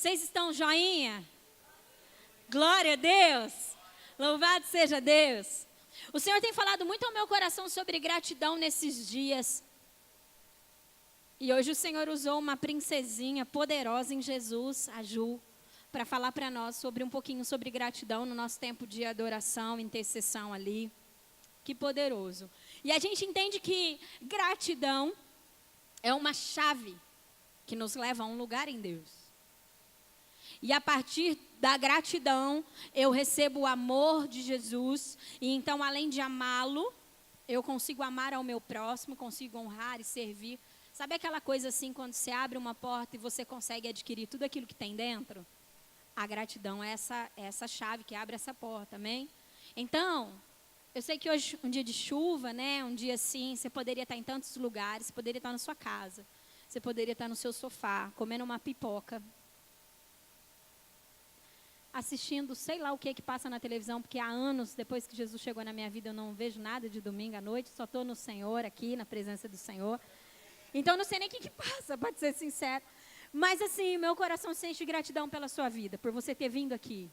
Vocês estão joinha? Glória a Deus. Louvado seja Deus. O Senhor tem falado muito ao meu coração sobre gratidão nesses dias. E hoje o Senhor usou uma princesinha poderosa em Jesus, a Ju, para falar para nós sobre um pouquinho sobre gratidão no nosso tempo de adoração, intercessão ali. Que poderoso. E a gente entende que gratidão é uma chave que nos leva a um lugar em Deus. E a partir da gratidão, eu recebo o amor de Jesus. E então, além de amá-lo, eu consigo amar ao meu próximo, consigo honrar e servir. Sabe aquela coisa assim, quando você abre uma porta e você consegue adquirir tudo aquilo que tem dentro? A gratidão é essa chave que abre essa porta, amém? Então, eu sei que hoje, um dia de chuva, né? Um dia assim, você poderia estar em tantos lugares, você poderia estar na sua casa, você poderia estar no seu sofá, comendo uma pipoca, assistindo sei lá o que passa na televisão, porque há anos, depois que Jesus chegou na minha vida, eu não vejo nada de domingo à noite, só estou no Senhor aqui, na presença do Senhor. Então, não sei nem o que passa, pode ser sincero. Mas assim, meu coração se enche de gratidão pela sua vida, por você ter vindo aqui.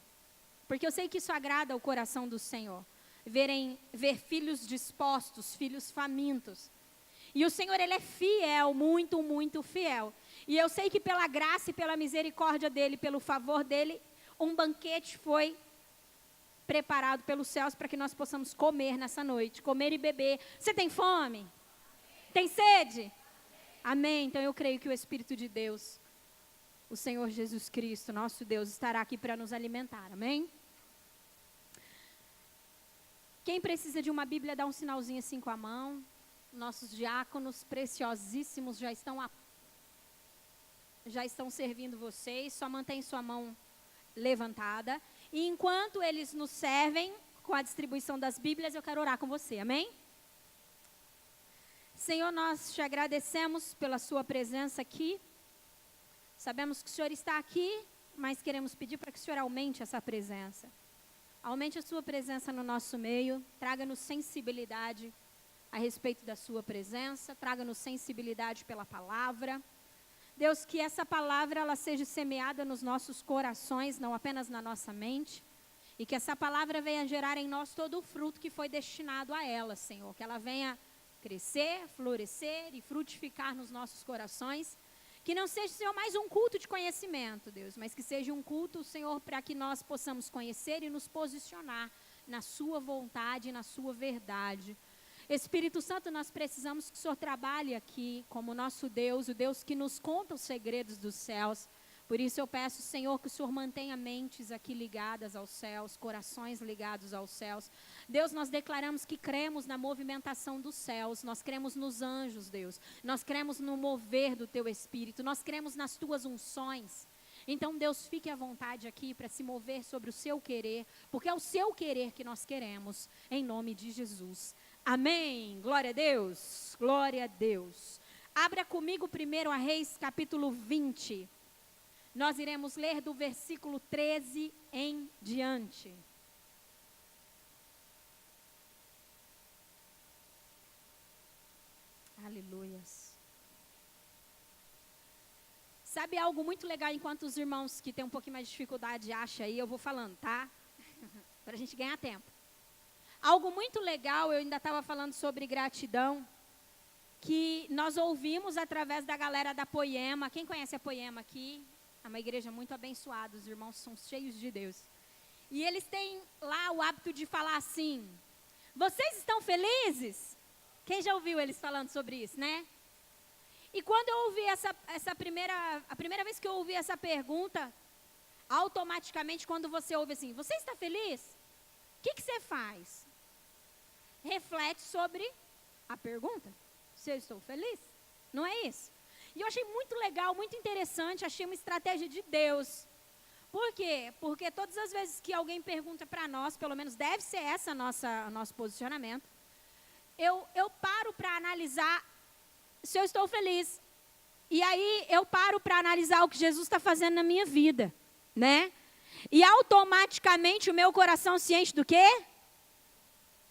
Porque eu sei que isso agrada ao coração do Senhor. Ver filhos dispostos, filhos famintos. E o Senhor, Ele é fiel, muito, muito fiel. E eu sei que pela graça e pela misericórdia dEle, pelo favor dEle, um banquete foi preparado pelos céus para que nós possamos comer nessa noite, comer e beber. Você tem fome? Tem sede? Amém. Então eu creio que o Espírito de Deus, o Senhor Jesus Cristo, nosso Deus, estará aqui para nos alimentar. Amém? Quem precisa de uma Bíblia, dá um sinalzinho assim com a mão. Nossos diáconos preciosíssimos já estão servindo vocês. Só mantém sua mão levantada. E enquanto eles nos servem com a distribuição das Bíblias, eu quero orar com você. Amém? Senhor, nós te agradecemos pela sua presença aqui. Sabemos que o Senhor está aqui, mas queremos pedir para que o Senhor aumente essa presença. Aumente a sua presença no nosso meio, traga-nos sensibilidade a respeito da sua presença, traga-nos sensibilidade pela palavra. Deus, que essa palavra ela seja semeada nos nossos corações, não apenas na nossa mente, e que essa palavra venha gerar em nós todo o fruto que foi destinado a ela, Senhor, que ela venha crescer, florescer e frutificar nos nossos corações. Que não seja, Senhor, mais um culto de conhecimento, Deus, mas que seja um culto, Senhor, para que nós possamos conhecer e nos posicionar na sua vontade, na sua verdade. Espírito Santo, nós precisamos que o Senhor trabalhe aqui como nosso Deus, o Deus que nos conta os segredos dos céus. Por isso eu peço, Senhor, que o Senhor mantenha mentes aqui ligadas aos céus, corações ligados aos céus. Deus, nós declaramos que cremos na movimentação dos céus, nós cremos nos anjos, Deus. Nós cremos no mover do Teu Espírito, nós cremos nas Tuas unções. Então, Deus, fique à vontade aqui para se mover sobre o Seu querer, porque é o Seu querer que nós queremos, em nome de Jesus. Amém. Glória a Deus. Glória a Deus. Abra comigo primeiro a Reis, capítulo 20. Nós iremos ler do versículo 13 em diante. Aleluias. Sabe algo muito legal, enquanto os irmãos que têm um pouquinho mais de dificuldade acham aí, eu vou falando, tá? Para a gente ganhar tempo. Algo muito legal, eu ainda estava falando sobre gratidão, que nós ouvimos através da galera da Poema. Quem conhece a Poema aqui? É uma igreja muito abençoada, os irmãos são cheios de Deus. E eles têm lá o hábito de falar assim: vocês estão felizes? Quem já ouviu eles falando sobre isso, né? E quando eu ouvi a primeira vez que eu ouvi essa pergunta, automaticamente quando você ouve assim, você está feliz? O que você faz? Reflete sobre a pergunta, se eu estou feliz? Não é isso? E eu achei muito legal, muito interessante, achei uma estratégia de Deus. Por quê? Porque todas as vezes que alguém pergunta para nós, pelo menos deve ser esse nosso posicionamento, eu paro para analisar se eu estou feliz. E aí eu paro para analisar o que Jesus está fazendo na minha vida, né? E automaticamente o meu coração se enche do quê?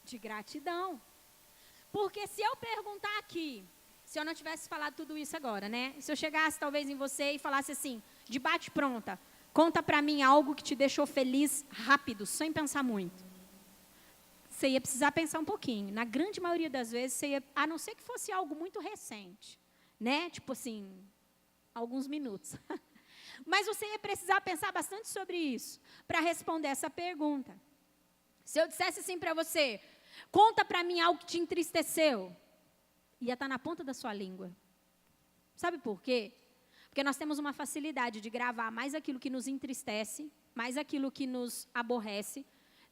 De gratidão. Porque se eu perguntar aqui, se eu não tivesse falado tudo isso agora, né? Se eu chegasse talvez em você e falasse assim, de bate pronta, Conta para mim algo que te deixou feliz rápido, sem pensar muito. Você ia precisar pensar um pouquinho. Na grande maioria das vezes, você ia, a não ser que fosse algo muito recente, né? Tipo assim, alguns minutos. Mas você ia precisar pensar bastante sobre isso, para responder essa pergunta. Se eu dissesse assim para você, conta para mim algo que te entristeceu, ia estar na ponta da sua língua. Sabe por quê? Porque nós temos uma facilidade de gravar mais aquilo que nos entristece, mais aquilo que nos aborrece,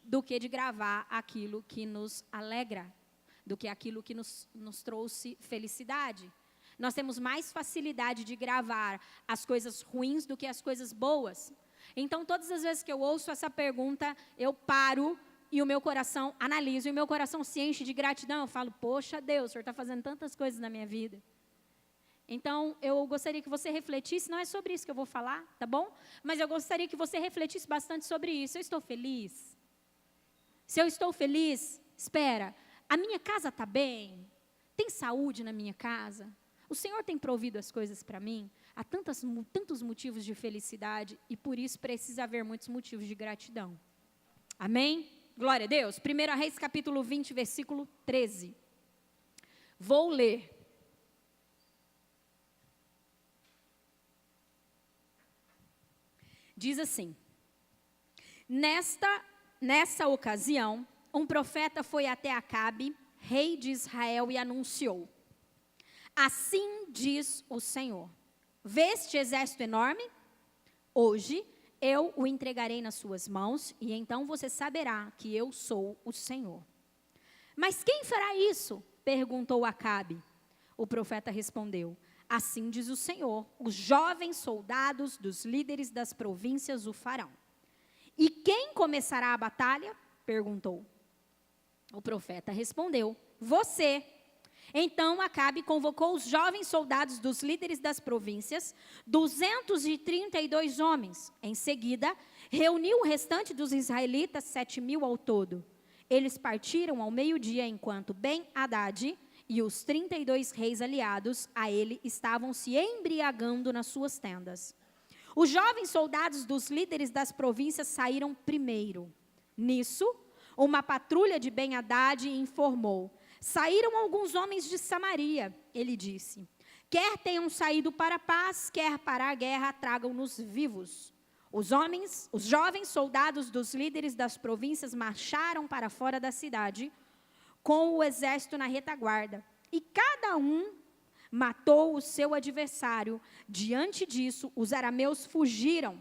do que de gravar aquilo que nos alegra, do que aquilo que nos trouxe felicidade. Nós temos mais facilidade de gravar as coisas ruins do que as coisas boas. Então, todas as vezes que eu ouço essa pergunta, eu paro e o meu coração analisa, e o meu coração se enche de gratidão. Eu falo, poxa Deus, o Senhor está fazendo tantas coisas na minha vida. Então, eu gostaria que você refletisse, não é sobre isso que eu vou falar, tá bom? Mas eu gostaria que você refletisse bastante sobre isso. Eu estou feliz? Se eu estou feliz, espera, a minha casa está bem? Tem saúde na minha casa? O Senhor tem provido as coisas para mim? Há tantos motivos de felicidade e por isso precisa haver muitos motivos de gratidão. Amém? Glória a Deus. 1 Reis capítulo 20, versículo 13. Vou ler. Diz assim: Nessa ocasião, um profeta foi até Acabe, rei de Israel, e anunciou: assim diz o Senhor, vê este exército enorme? Hoje eu o entregarei nas suas mãos, e então você saberá que eu sou o Senhor. Mas quem fará isso? Perguntou Acabe. O profeta respondeu: assim diz o Senhor, os jovens soldados dos líderes das províncias o farão. E quem começará a batalha? Perguntou. O profeta respondeu: você. Então Acabe convocou os jovens soldados dos líderes das províncias, 232 homens. Em seguida, reuniu o restante dos israelitas, 7.000 ao todo. Eles partiram ao meio-dia, enquanto Ben-Hadad e os 32 reis aliados a ele estavam se embriagando nas suas tendas. Os jovens soldados dos líderes das províncias saíram primeiro. Nisso, uma patrulha de Ben-Hadad informou: saíram alguns homens de Samaria. Ele disse: quer tenham saído para a paz, quer para a guerra, tragam-nos vivos. Os jovens soldados dos líderes das províncias marcharam para fora da cidade, com o exército na retaguarda, e cada um matou o seu adversário. Diante disso, os arameus fugiram,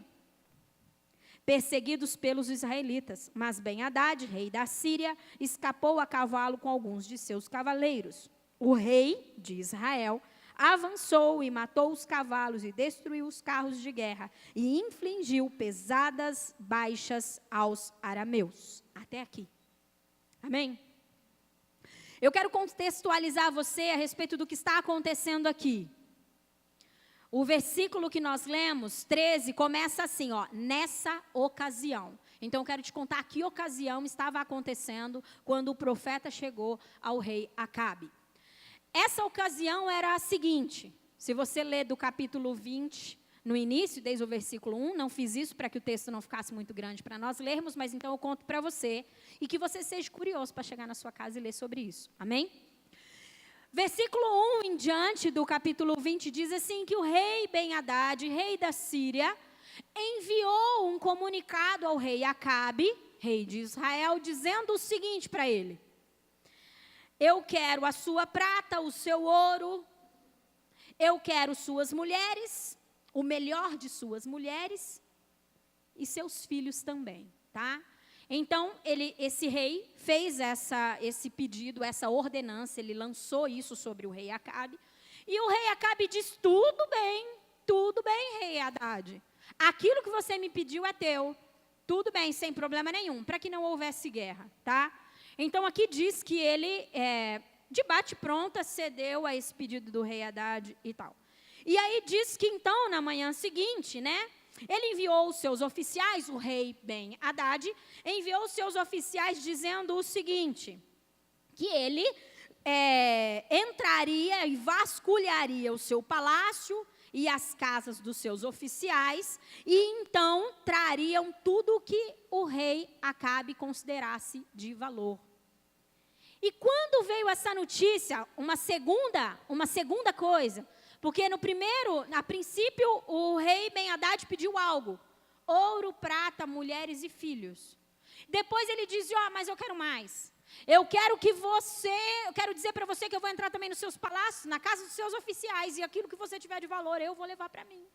perseguidos pelos israelitas. Mas Ben-Hadad, rei da Síria, escapou a cavalo com alguns de seus cavaleiros. O rei de Israel avançou e matou os cavalos e destruiu os carros de guerra e infligiu pesadas baixas aos arameus. Até aqui. Amém? Eu quero contextualizar você a respeito do que está acontecendo aqui. O versículo que nós lemos, 13, começa assim, ó, nessa ocasião. Então, eu quero te contar que ocasião estava acontecendo quando o profeta chegou ao rei Acabe. Essa ocasião era a seguinte: se você ler do capítulo 20, no início, desde o versículo 1, não fiz isso para que o texto não ficasse muito grande para nós lermos, mas então eu conto para você, e que você seja curioso para chegar na sua casa e ler sobre isso. Amém? Versículo 1 em diante do capítulo 20 diz assim que o rei Ben-Hadad, rei da Síria, enviou um comunicado ao rei Acabe, rei de Israel, dizendo o seguinte para ele: eu quero a sua prata, o seu ouro, eu quero suas mulheres, o melhor de suas mulheres e seus filhos também, tá? Então, esse rei fez esse pedido, essa ordenança, ele lançou isso sobre o rei Acabe. E o rei Acabe diz: tudo bem, rei Hadad. Aquilo que você me pediu é teu. Tudo bem, sem problema nenhum, para que não houvesse guerra, tá? Então, aqui diz que ele, de bate-pronta, cedeu a esse pedido do rei Hadad e tal. E aí diz que então, na manhã seguinte, né? Ele enviou os seus oficiais, o rei Ben-Hadad, enviou os seus oficiais dizendo o seguinte, que ele entraria e vasculharia o seu palácio e as casas dos seus oficiais, e então trariam tudo o que o rei Acabe considerasse de valor. E quando veio essa notícia, uma segunda coisa, porque no primeiro, a princípio, o rei Ben-Hadad pediu algo: ouro, prata, mulheres e filhos. Depois ele diz: mas eu quero mais. Eu quero dizer para você que eu vou entrar também nos seus palácios, na casa dos seus oficiais, e aquilo que você tiver de valor, eu vou levar para mim.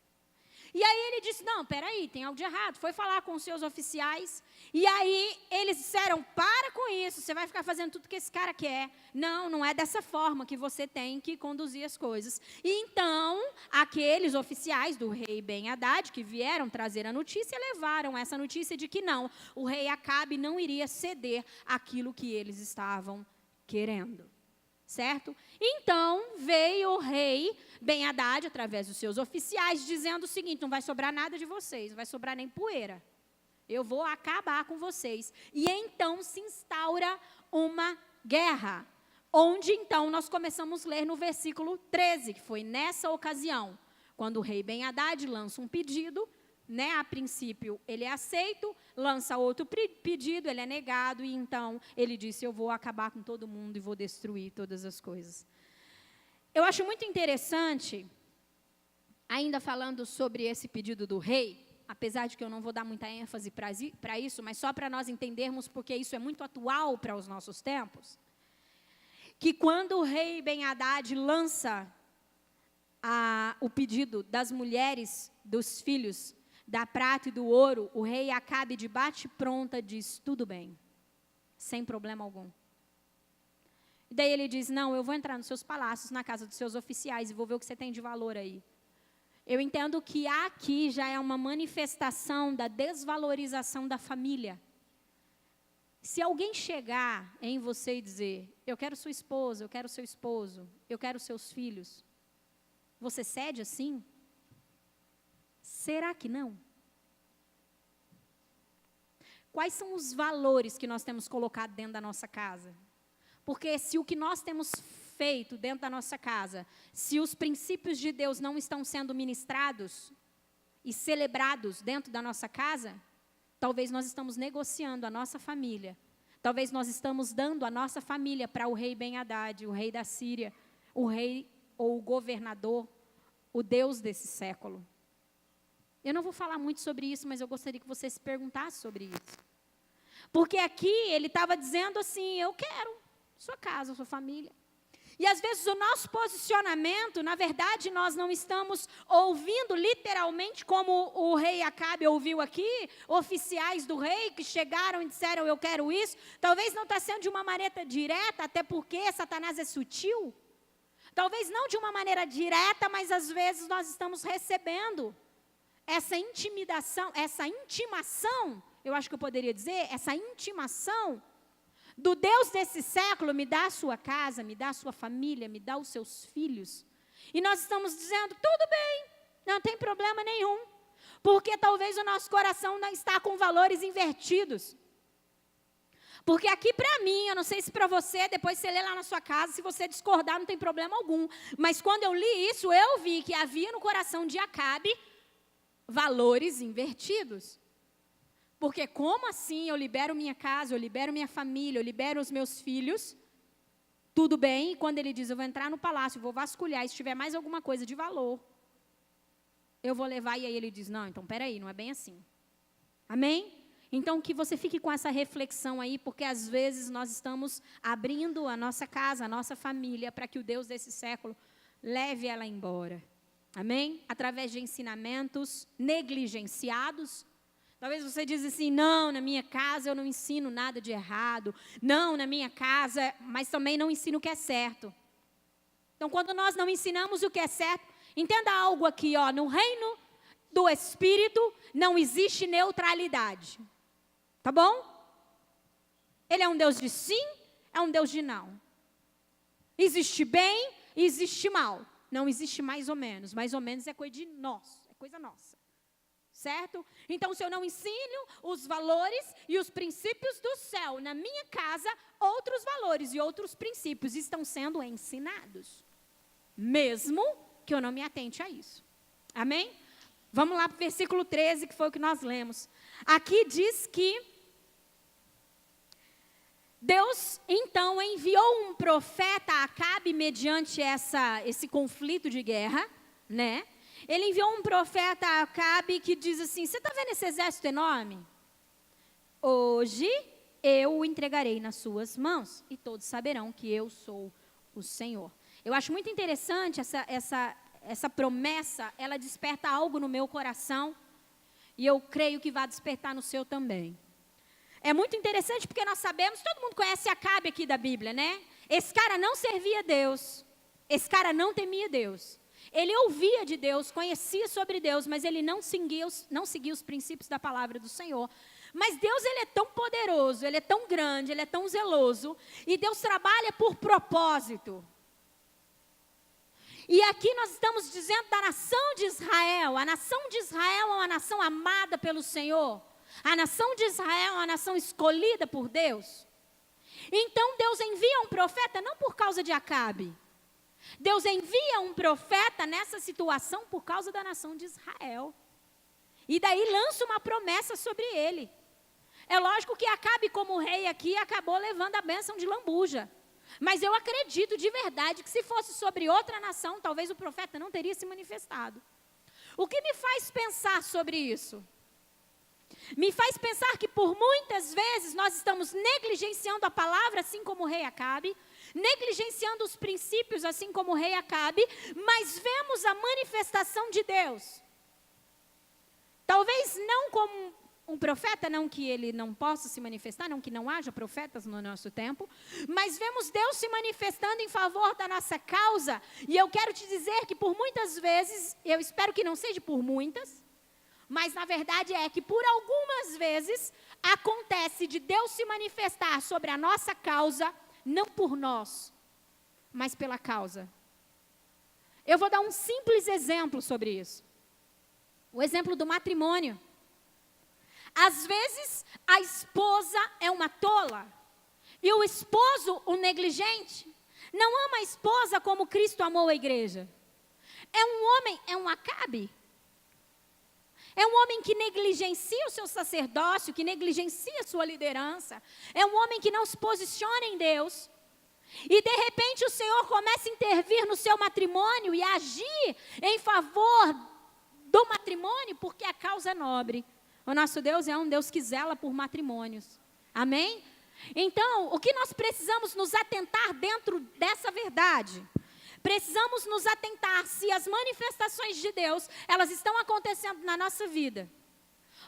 E aí ele disse: não, peraí, tem algo de errado. Foi falar com os seus oficiais, e aí eles disseram: para com isso, você vai ficar fazendo tudo que esse cara quer. Não é dessa forma que você tem que conduzir as coisas. E então, aqueles oficiais do rei Ben-Hadad, que vieram trazer a notícia, levaram essa notícia de que não, o rei Acabe não iria ceder aquilo que eles estavam querendo. Certo? Então, veio o rei Ben-Hadad, através dos seus oficiais, dizendo o seguinte: não vai sobrar nada de vocês, não vai sobrar nem poeira. Eu vou acabar com vocês. E então se instaura uma guerra, onde então nós começamos a ler no versículo 13, que foi nessa ocasião, quando o rei Ben-Hadad lança um pedido, a princípio ele é aceito, lança outro pedido, ele é negado, e então ele disse: eu vou acabar com todo mundo e vou destruir todas as coisas. Eu acho muito interessante, ainda falando sobre esse pedido do rei, apesar de que eu não vou dar muita ênfase para isso, mas só para nós entendermos, porque isso é muito atual para os nossos tempos, que quando o rei Ben-Hadad lança o pedido das mulheres, dos filhos, da prata e do ouro, o rei Acabe de bate-pronta diz: tudo bem, sem problema algum. E daí ele diz: não, eu vou entrar nos seus palácios, na casa dos seus oficiais, e vou ver o que você tem de valor aí. Eu entendo que aqui já é uma manifestação da desvalorização da família. Se alguém chegar em você e dizer: eu quero sua esposa, eu quero seu esposo, eu quero seus filhos, você cede assim? Será que não? Quais são os valores que nós temos colocado dentro da nossa casa? Porque se o que nós temos feito dentro da nossa casa, se os princípios de Deus não estão sendo ministrados e celebrados dentro da nossa casa, talvez nós estamos negociando a nossa família. Talvez nós estamos dando a nossa família para o rei Ben-Hadad, o rei da Síria, o rei ou o governador, o Deus desse século. Eu não vou falar muito sobre isso, mas eu gostaria que você se perguntasse sobre isso. Porque aqui ele estava dizendo assim: eu quero sua casa, sua família. E às vezes o nosso posicionamento, na verdade, nós não estamos ouvindo literalmente como o rei Acabe ouviu aqui, oficiais do rei que chegaram e disseram: eu quero isso. Talvez não está sendo de uma maneira direta, até porque Satanás é sutil. Talvez não de uma maneira direta, mas às vezes nós estamos recebendo essa intimação, eu acho que eu poderia dizer, essa intimação do Deus desse século: me dá a sua casa, me dá a sua família, me dá os seus filhos. E nós estamos dizendo: tudo bem, não tem problema nenhum, porque talvez o nosso coração não está com valores invertidos. Porque aqui para mim, eu não sei se para você, depois você lê lá na sua casa, se você discordar não tem problema algum, mas quando eu li isso, eu vi que havia no coração de Acabe valores invertidos. Porque como assim eu libero minha casa, eu libero minha família, eu libero os meus filhos, tudo bem, e quando ele diz: eu vou entrar no palácio, vou vasculhar, e se tiver mais alguma coisa de valor, eu vou levar, e aí ele diz: não, então peraí, não é bem assim. Amém? Então que você fique com essa reflexão aí, porque às vezes nós estamos abrindo a nossa casa, a nossa família, para que o Deus desse século leve ela embora. Amém? Através de ensinamentos negligenciados. Talvez você diz assim: não, na minha casa eu não ensino nada de errado. Não, na minha casa, mas também não ensino o que é certo. Então, quando nós não ensinamos o que é certo, entenda algo aqui, no reino do Espírito não existe neutralidade. Tá bom? Ele é um Deus de sim, é um Deus de não. Existe bem e existe mal. Não existe mais ou menos. Mais ou menos é coisa de nós, é coisa nossa. Certo? Então, se eu não ensino os valores e os princípios do céu na minha casa, outros valores e outros princípios estão sendo ensinados. Mesmo que eu não me atente a isso. Amém? Vamos lá para o versículo 13, que foi o que nós lemos. Aqui diz que Deus, então, enviou um profeta a Acabe mediante esse conflito de guerra, né? Ele enviou um profeta a Acabe que diz assim, você está vendo esse exército enorme? Hoje eu o entregarei nas suas mãos e todos saberão que eu sou o Senhor. Eu acho muito interessante essa promessa, ela desperta algo no meu coração e eu creio que vai despertar no seu também. É muito interessante porque nós sabemos, todo mundo conhece Acabe aqui da Bíblia, né? Esse cara não servia a Deus, esse cara não temia Deus. Ele ouvia de Deus, conhecia sobre Deus, mas ele não seguia os princípios da palavra do Senhor. Mas Deus, ele é tão poderoso, ele é tão grande, ele é tão zeloso, e Deus trabalha por propósito. E aqui nós estamos dizendo da nação de Israel. A nação de Israel é uma nação amada pelo Senhor. A nação de Israel é uma nação escolhida por Deus. Então Deus envia um profeta não por causa de Acabe. Deus envia um profeta nessa situação por causa da nação de Israel. E daí lança uma promessa sobre ele. É lógico que Acabe, como rei aqui, acabou levando a bênção de lambuja. Mas eu acredito de verdade que se fosse sobre outra nação, talvez o profeta não teria se manifestado. O que me faz pensar sobre isso? Me faz pensar que por muitas vezes nós estamos negligenciando a palavra, assim como o rei Acabe, negligenciando os princípios, assim como o rei Acabe, mas vemos a manifestação de Deus. Talvez não como um profeta, não que ele não possa se manifestar, não que não haja profetas no nosso tempo, mas vemos Deus se manifestando em favor da nossa causa, e eu quero te dizer que por muitas vezes, eu espero que não seja por muitas, mas na verdade é que por algumas vezes acontece de Deus se manifestar sobre a nossa causa, não por nós, mas pela causa. Eu vou dar um simples exemplo sobre isso. O exemplo do matrimônio. Às vezes, a esposa é uma tola e o esposo, o negligente, não ama a esposa como Cristo amou a igreja. É um homem, é um Acabe. É um homem que negligencia o seu sacerdócio, que negligencia a sua liderança. É um homem que não se posiciona em Deus. E de repente o Senhor começa a intervir no seu matrimônio e agir em favor do matrimônio, porque a causa é nobre. O nosso Deus é um Deus que zela por matrimônios. Amém? Então, o que nós precisamos nos atentar dentro dessa verdade? Precisamos nos atentar se as manifestações de Deus, elas estão acontecendo na nossa vida.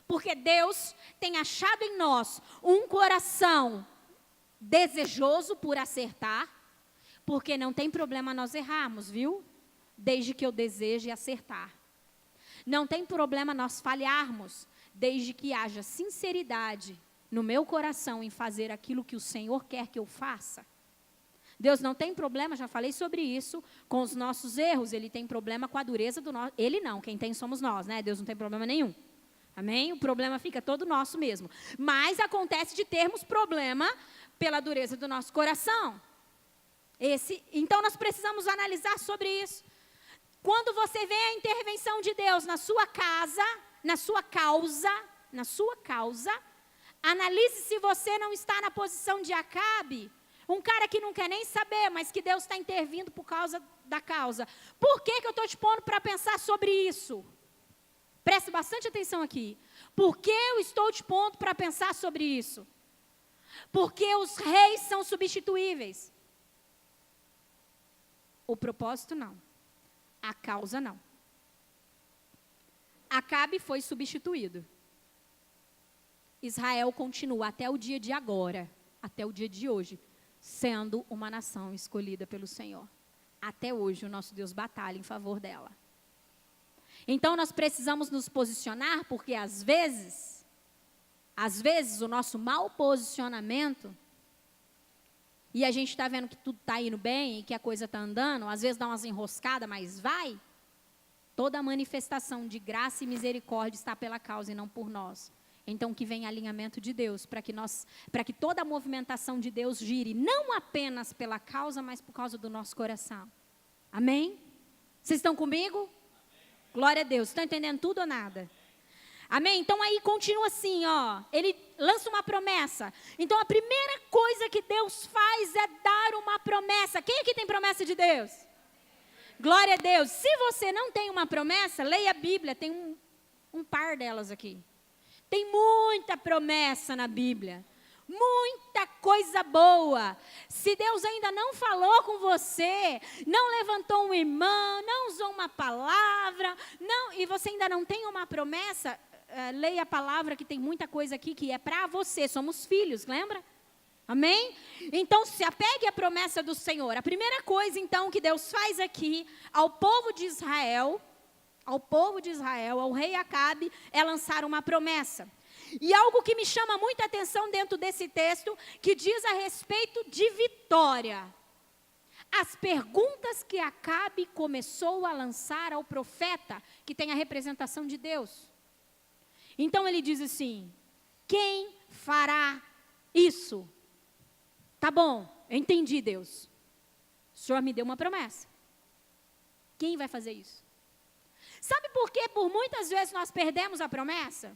Porque Deus tem achado em nós um coração desejoso por acertar, porque não tem problema nós errarmos, viu? Desde que eu deseje acertar. Não tem problema nós falharmos, desde que haja sinceridade no meu coração em fazer aquilo que o Senhor quer que eu faça. Deus não tem problema, já falei sobre isso, com os nossos erros. Ele tem problema com a dureza do nosso... Ele não, quem tem somos nós, né? Deus não tem problema nenhum. Amém? O problema fica todo nosso mesmo. Mas acontece de termos problema pela dureza do nosso coração. Então nós precisamos analisar sobre isso. Quando você vê a intervenção de Deus na sua casa, na sua causa, analise se você não está na posição de Acabe, um cara que não quer nem saber, mas que Deus está intervindo por causa da causa. Por que eu estou te pondo para pensar sobre isso? Preste bastante atenção aqui. Por que eu estou te pondo para pensar sobre isso? Porque os reis são substituíveis. O propósito não. A causa não. Acabe foi substituído. Israel continua até o dia de agora, até o dia de hoje, sendo uma nação escolhida pelo Senhor. Até hoje o nosso Deus batalha em favor dela. Então nós precisamos nos posicionar, porque às vezes o nosso mau posicionamento, e a gente está vendo que tudo está indo bem e que a coisa está andando, às vezes dá umas enroscadas, mas vai. Toda a manifestação de graça e misericórdia está pela causa e não por nós. Então que venha alinhamento de Deus, para que toda a movimentação de Deus gire, não apenas pela causa, mas por causa do nosso coração. Amém? Vocês estão comigo? Glória a Deus. Estão entendendo tudo ou nada? Amém? Então aí continua assim, ó. Ele lança uma promessa. Então a primeira coisa que Deus faz é dar uma promessa. Quem aqui tem promessa de Deus? Glória a Deus. Se você não tem uma promessa, leia a Bíblia. Tem um par delas aqui. Tem muita promessa na Bíblia. Muita coisa boa. Se Deus ainda não falou com você, não levantou um irmão, não usou uma palavra, não, e você ainda não tem uma promessa, leia a palavra que tem muita coisa aqui que é para você. Somos filhos, lembra? Amém? Então se apegue à promessa do Senhor. A primeira coisa então que Deus faz aqui ao povo de Israel, ao rei Acabe, é lançar uma promessa. E algo que me chama muita atenção dentro desse texto, que diz a respeito de vitória. As perguntas que Acabe começou a lançar ao profeta, que tem a representação de Deus. Então ele diz assim: quem fará isso? Tá bom, eu entendi, Deus. O Senhor me deu uma promessa. Quem vai fazer isso? Sabe por que por muitas vezes nós perdemos a promessa?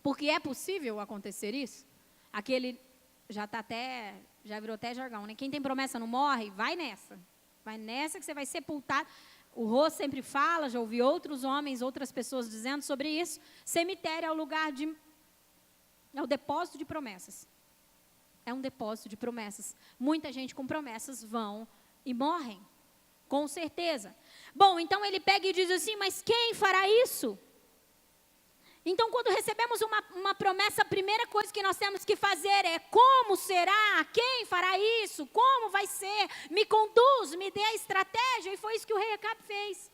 Porque é possível acontecer isso? Aquele já virou até jargão, né? Quem tem promessa não morre, vai nessa. Vai nessa que você vai sepultar. O Rô sempre fala, já ouvi outros homens, outras pessoas dizendo sobre isso. Cemitério é o lugar é o depósito de promessas. É um depósito de promessas. Muita gente com promessas vão e morrem. Com certeza. Bom, então ele pega e diz assim, mas quem fará isso? Então, quando recebemos uma promessa, a primeira coisa que nós temos que fazer é: como será? Quem fará isso? Como vai ser? Me conduz, me dê a estratégia. E foi isso que o rei Acabe fez.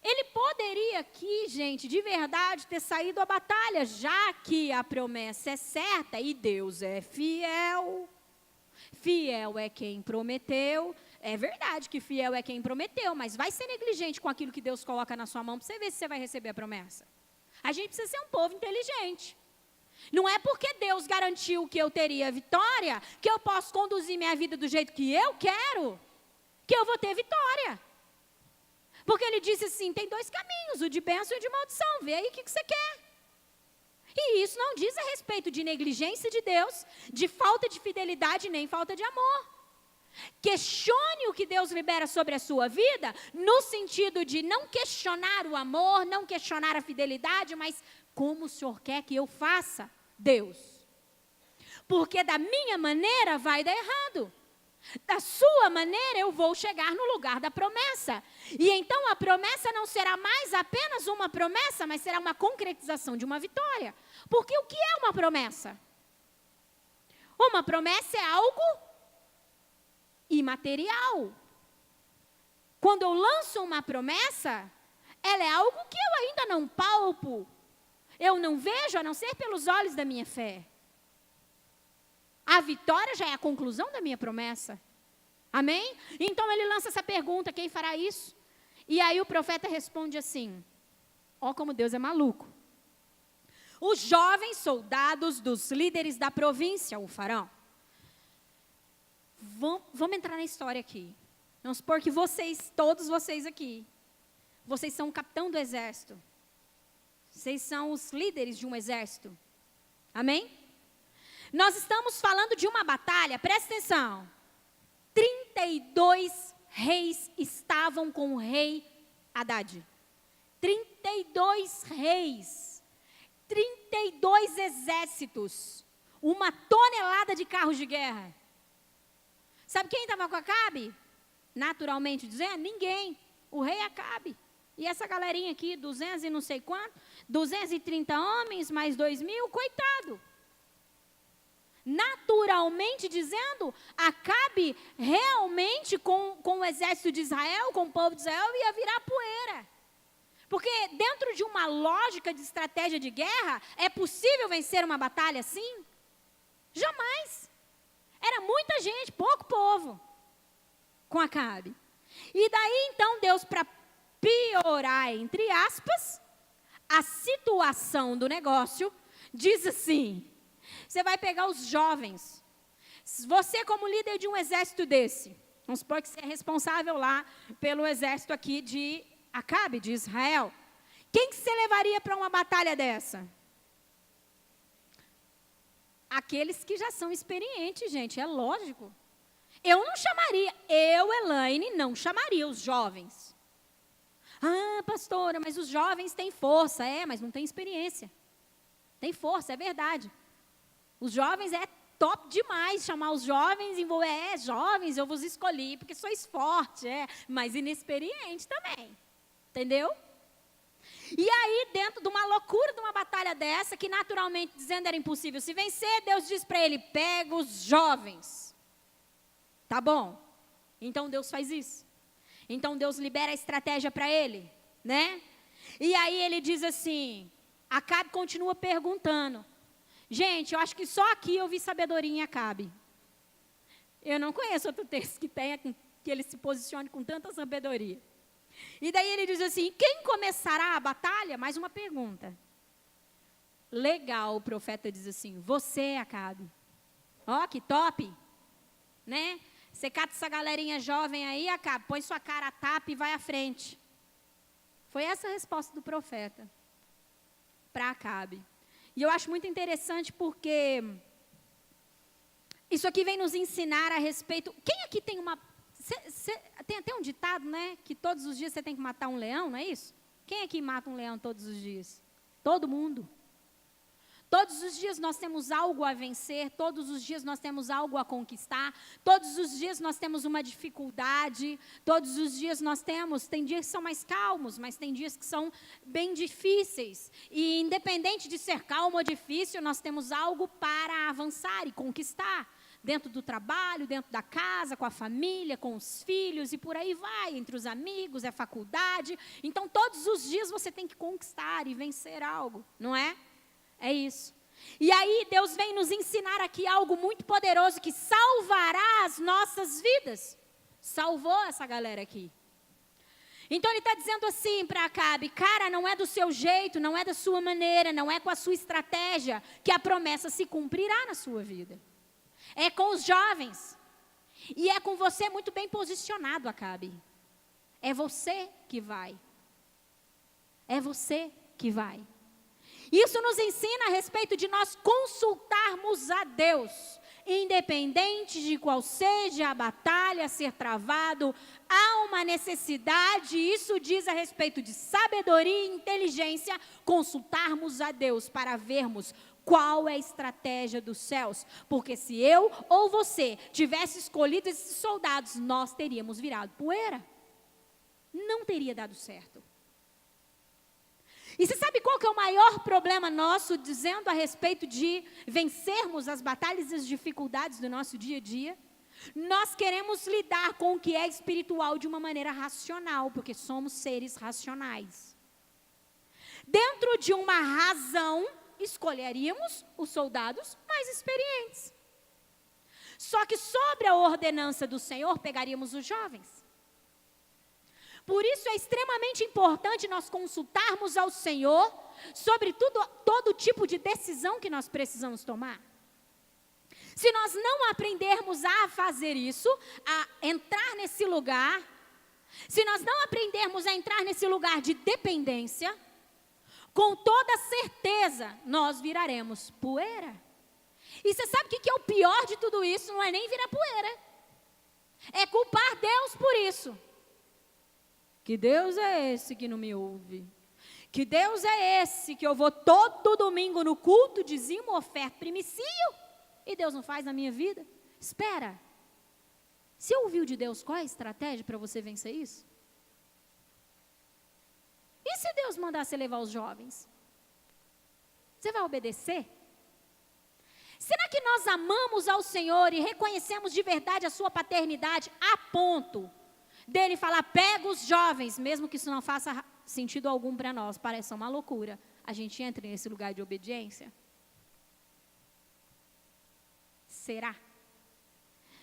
Ele poderia aqui, gente, de verdade, ter saído à batalha, já que a promessa é certa e Deus é fiel. Fiel é quem prometeu. É verdade que fiel é quem prometeu, mas vai ser negligente com aquilo que Deus coloca na sua mão para você ver se você vai receber a promessa. A gente precisa ser um povo inteligente. Não é porque Deus garantiu que eu teria vitória, que eu posso conduzir minha vida do jeito que eu quero, que eu vou ter vitória. Porque ele disse assim, tem dois caminhos, o de bênção e o de maldição. Vê aí o que você quer. E isso não diz a respeito de negligência de Deus, de falta de fidelidade, nem falta de amor. Questione o que Deus libera sobre a sua vida, no sentido de não questionar o amor, não questionar a fidelidade, mas como o Senhor quer que eu faça, Deus. Porque da minha maneira vai dar errado. Da sua maneira eu vou chegar no lugar da promessa. E então a promessa não será mais apenas uma promessa, mas será uma concretização de uma vitória. Porque o que é uma promessa? Uma promessa é algo imaterial. Quando eu lanço uma promessa, ela é algo que eu ainda não palpo. Eu não vejo, a não ser pelos olhos da minha fé. A vitória já é a conclusão da minha promessa. Amém? Então ele lança essa pergunta, quem fará isso? E aí o profeta responde assim, ó como Deus é maluco. Os jovens soldados dos líderes da província o farão. Vamos entrar na história aqui. Vamos supor que vocês, todos vocês aqui, vocês são o capitão do exército. Vocês são os líderes de um exército. Amém? Nós estamos falando de uma batalha, presta atenção. 32 reis estavam com o rei Haddad. 32 reis. 32 exércitos. Uma tonelada de carros de guerra. Sabe quem estava com Acabe? Naturalmente dizendo, ninguém. O rei Acabe. E essa galerinha aqui, 200 e não sei quanto, 230 homens, mais 2.000, coitado. Naturalmente dizendo, Acabe realmente com o exército de Israel, com o povo de Israel, ia virar poeira. Porque dentro de uma lógica de estratégia de guerra, é possível vencer uma batalha assim? Jamais. Era muita gente, pouco povo, com Acabe. E daí então Deus, para piorar, entre aspas, a situação do negócio, diz assim, você vai pegar os jovens, você como líder de um exército desse, vamos supor que você é responsável lá pelo exército aqui de Acabe de Israel, quem que você levaria para uma batalha dessa? Aqueles que já são experientes, gente, é lógico. Eu não chamaria, Elaine, não chamaria os jovens. Ah, pastora, mas os jovens têm força. Mas não tem experiência. Tem força, é verdade. Os jovens é top demais chamar os jovens, jovens, eu vos escolhi, porque sois fortes, mas inexperiente também. Entendeu? E aí, dentro de uma loucura de uma batalha dessa, que naturalmente, dizendo era impossível se vencer, Deus diz para ele, pega os jovens. Tá bom? Então Deus faz isso. Então Deus libera a estratégia para ele, né? E aí ele diz assim, Acabe continua perguntando. Gente, eu acho que só aqui eu vi sabedoria em Acabe. Eu não conheço outro texto que tenha, que ele se posicione com tanta sabedoria. E daí ele diz assim, quem começará a batalha? Mais uma pergunta. Legal, o profeta diz assim, você, Acabe. Ó, que top, né? Você cata essa galerinha jovem aí, Acabe, põe sua cara a tapa e vai à frente. Foi essa a resposta do profeta para Acabe. E eu acho muito interessante porque isso aqui vem nos ensinar a respeito... Quem aqui tem uma... tem até um ditado, né? Que todos os dias você tem que matar um leão, não é isso? Quem aqui mata um leão todos os dias? Todo mundo. Todos os dias nós temos algo a vencer, todos os dias nós temos algo a conquistar, todos os dias nós temos uma dificuldade, todos os dias nós tem dias que são mais calmos, mas tem dias que são bem difíceis. E independente de ser calmo ou difícil, nós temos algo para avançar e conquistar. Dentro do trabalho, dentro da casa, com a família, com os filhos e por aí vai, entre os amigos, é faculdade. Então todos os dias você tem que conquistar e vencer algo, não é? É isso. E aí Deus vem nos ensinar aqui algo muito poderoso que salvará as nossas vidas. Salvou essa galera aqui. Então ele está dizendo assim para Acabe, cara, não é do seu jeito, não é da sua maneira, não é com a sua estratégia que a promessa se cumprirá na sua vida. É com os jovens. E é com você muito bem posicionado, Acabe. É você que vai. É você que vai. Isso nos ensina a respeito de nós consultarmos a Deus, independente de qual seja a batalha a ser travado, há uma necessidade, isso diz a respeito de sabedoria e inteligência, consultarmos a Deus para vermos qual é a estratégia dos céus, porque se eu ou você tivesse escolhido esses soldados, nós teríamos virado poeira, não teria dado certo. E você sabe qual que é o maior problema nosso, dizendo a respeito de vencermos as batalhas e as dificuldades do nosso dia a dia? Nós queremos lidar com o que é espiritual de uma maneira racional, porque somos seres racionais. Dentro de uma razão, escolheríamos os soldados mais experientes. Só que sobre a ordenança do Senhor, pegaríamos os jovens. Por isso é extremamente importante nós consultarmos ao Senhor sobre todo tipo de decisão que nós precisamos tomar. Se nós não aprendermos a fazer isso, a entrar nesse lugar, se nós não aprendermos a entrar nesse lugar de dependência, com toda certeza nós viraremos poeira. E você sabe o que é o pior de tudo isso? Não é nem virar poeira, é culpar Deus por isso. Que Deus é esse que não me ouve? Que Deus é esse que eu vou todo domingo no culto, dizimo, oferta, primicio, e Deus não faz na minha vida? Espera, você ouviu de Deus qual é a estratégia para você vencer isso? E se Deus mandar você levar os jovens? Você vai obedecer? Será que nós amamos ao Senhor e reconhecemos de verdade a sua paternidade a ponto dele falar, pega os jovens, mesmo que isso não faça sentido algum para nós, parece uma loucura, a gente entra nesse lugar de obediência? Será?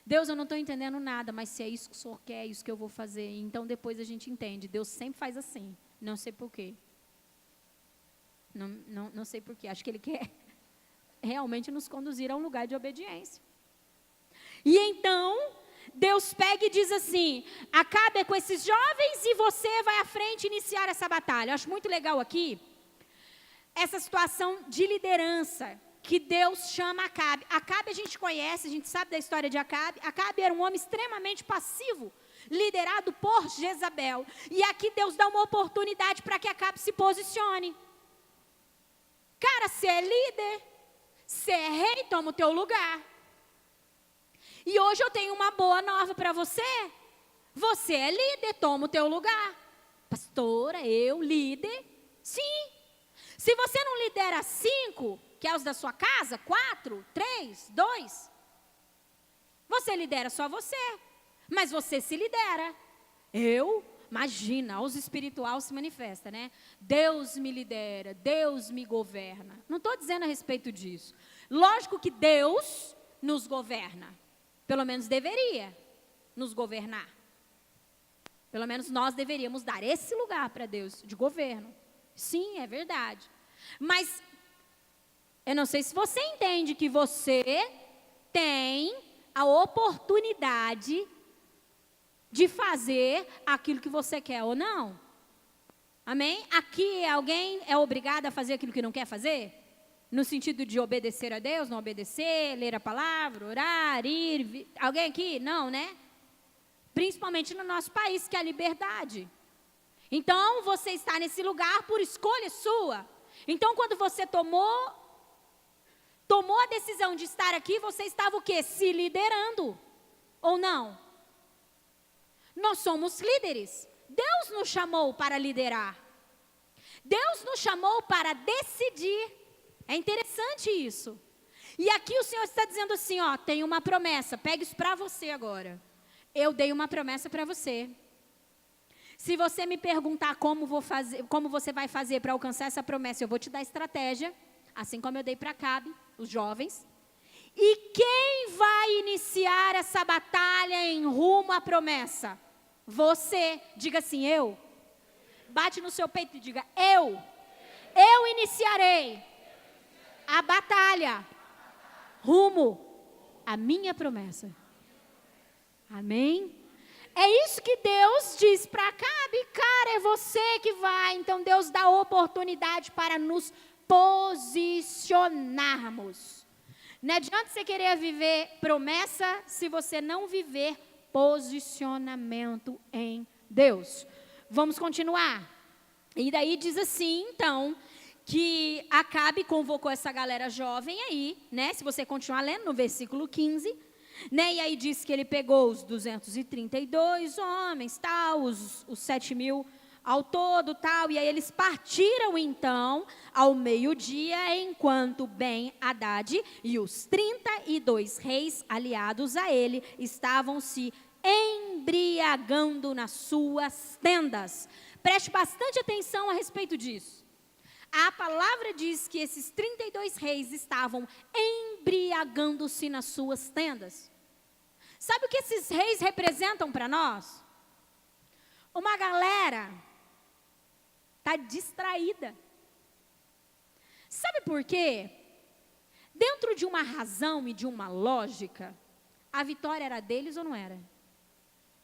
Deus, eu não estou entendendo nada, mas se é isso que o Senhor quer, é isso que eu vou fazer. Então depois a gente entende, Deus sempre faz assim, não sei porquê. Não sei porquê, acho que Ele quer realmente nos conduzir a um lugar de obediência. E então, Deus pega e diz assim: Acabe com esses jovens e você vai à frente iniciar essa batalha. Eu acho muito legal aqui essa situação de liderança que Deus chama Acabe. Acabe a gente conhece, a gente sabe da história de Acabe. Acabe era um homem extremamente passivo, liderado por Jezabel. E aqui Deus dá uma oportunidade para que Acabe se posicione. Cara, você é líder, você é rei, toma o teu lugar. E hoje eu tenho uma boa nova para você. Você é líder, toma o teu lugar. Pastora, eu, líder? Sim. Se você não lidera 5, que é os da sua casa, 4, 3, 2, você lidera só você. Mas você se lidera. Eu, imagina, os espiritual se manifesta, né? Deus me lidera, Deus me governa. Não estou dizendo a respeito disso. Lógico que Deus nos governa. Pelo menos deveria nos governar. Pelo menos nós deveríamos dar esse lugar para Deus de governo. Sim, é verdade. Mas eu não sei se você entende que você tem a oportunidade de fazer aquilo que você quer ou não. Amém? Aqui alguém é obrigado a fazer aquilo que não quer fazer? No sentido de obedecer a Deus, não obedecer, ler a palavra, orar, ir. Alguém aqui? Não, né? Principalmente no nosso país, que é a liberdade. Então, você está nesse lugar por escolha sua. Então, quando você tomou a decisão de estar aqui, você estava o quê? Se liderando. Ou não? Nós somos líderes. Deus nos chamou para liderar. Deus nos chamou para decidir. É interessante isso. E aqui o Senhor está dizendo assim, ó, tem uma promessa, pega isso para você agora. Eu dei uma promessa para você. Se você me perguntar como você vai fazer para alcançar essa promessa, eu vou te dar estratégia, assim como eu dei para Acabe, os jovens. E quem vai iniciar essa batalha em rumo à promessa? Você. Diga assim, eu. Bate no seu peito e diga, eu iniciarei a batalha rumo à minha promessa. Amém? É isso que Deus diz para Acabe, cara, é você que vai. Então Deus dá oportunidade para nos posicionarmos. Não adianta você querer viver promessa se você não viver posicionamento em Deus. Vamos continuar. E daí diz assim, então, que Acabe convocou essa galera jovem aí, né? Se você continuar lendo no versículo 15, né? E aí diz que ele pegou os 232 homens, tal, os 7.000 ao todo, tal. E aí eles partiram, então, ao meio-dia, enquanto Ben-Hadad e os 32 reis aliados a ele estavam se embriagando nas suas tendas. Preste bastante atenção a respeito disso. A palavra diz que esses 32 reis estavam embriagando-se nas suas tendas. Sabe o que esses reis representam para nós? Uma galera está distraída. Sabe por quê? Dentro de uma razão e de uma lógica, a vitória era deles ou não era?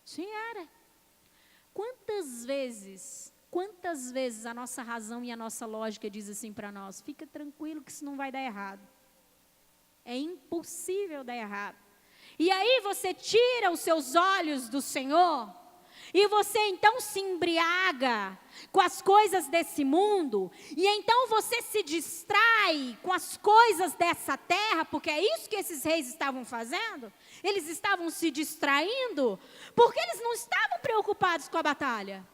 Sim, era. Quantas vezes a nossa razão e a nossa lógica diz assim para nós, fica tranquilo que isso não vai dar errado. É impossível dar errado. E aí você tira os seus olhos do Senhor e você então se embriaga com as coisas desse mundo, e então você se distrai com as coisas dessa terra, porque é isso que esses reis estavam fazendo. Eles estavam se distraindo, porque eles não estavam preocupados com a batalha.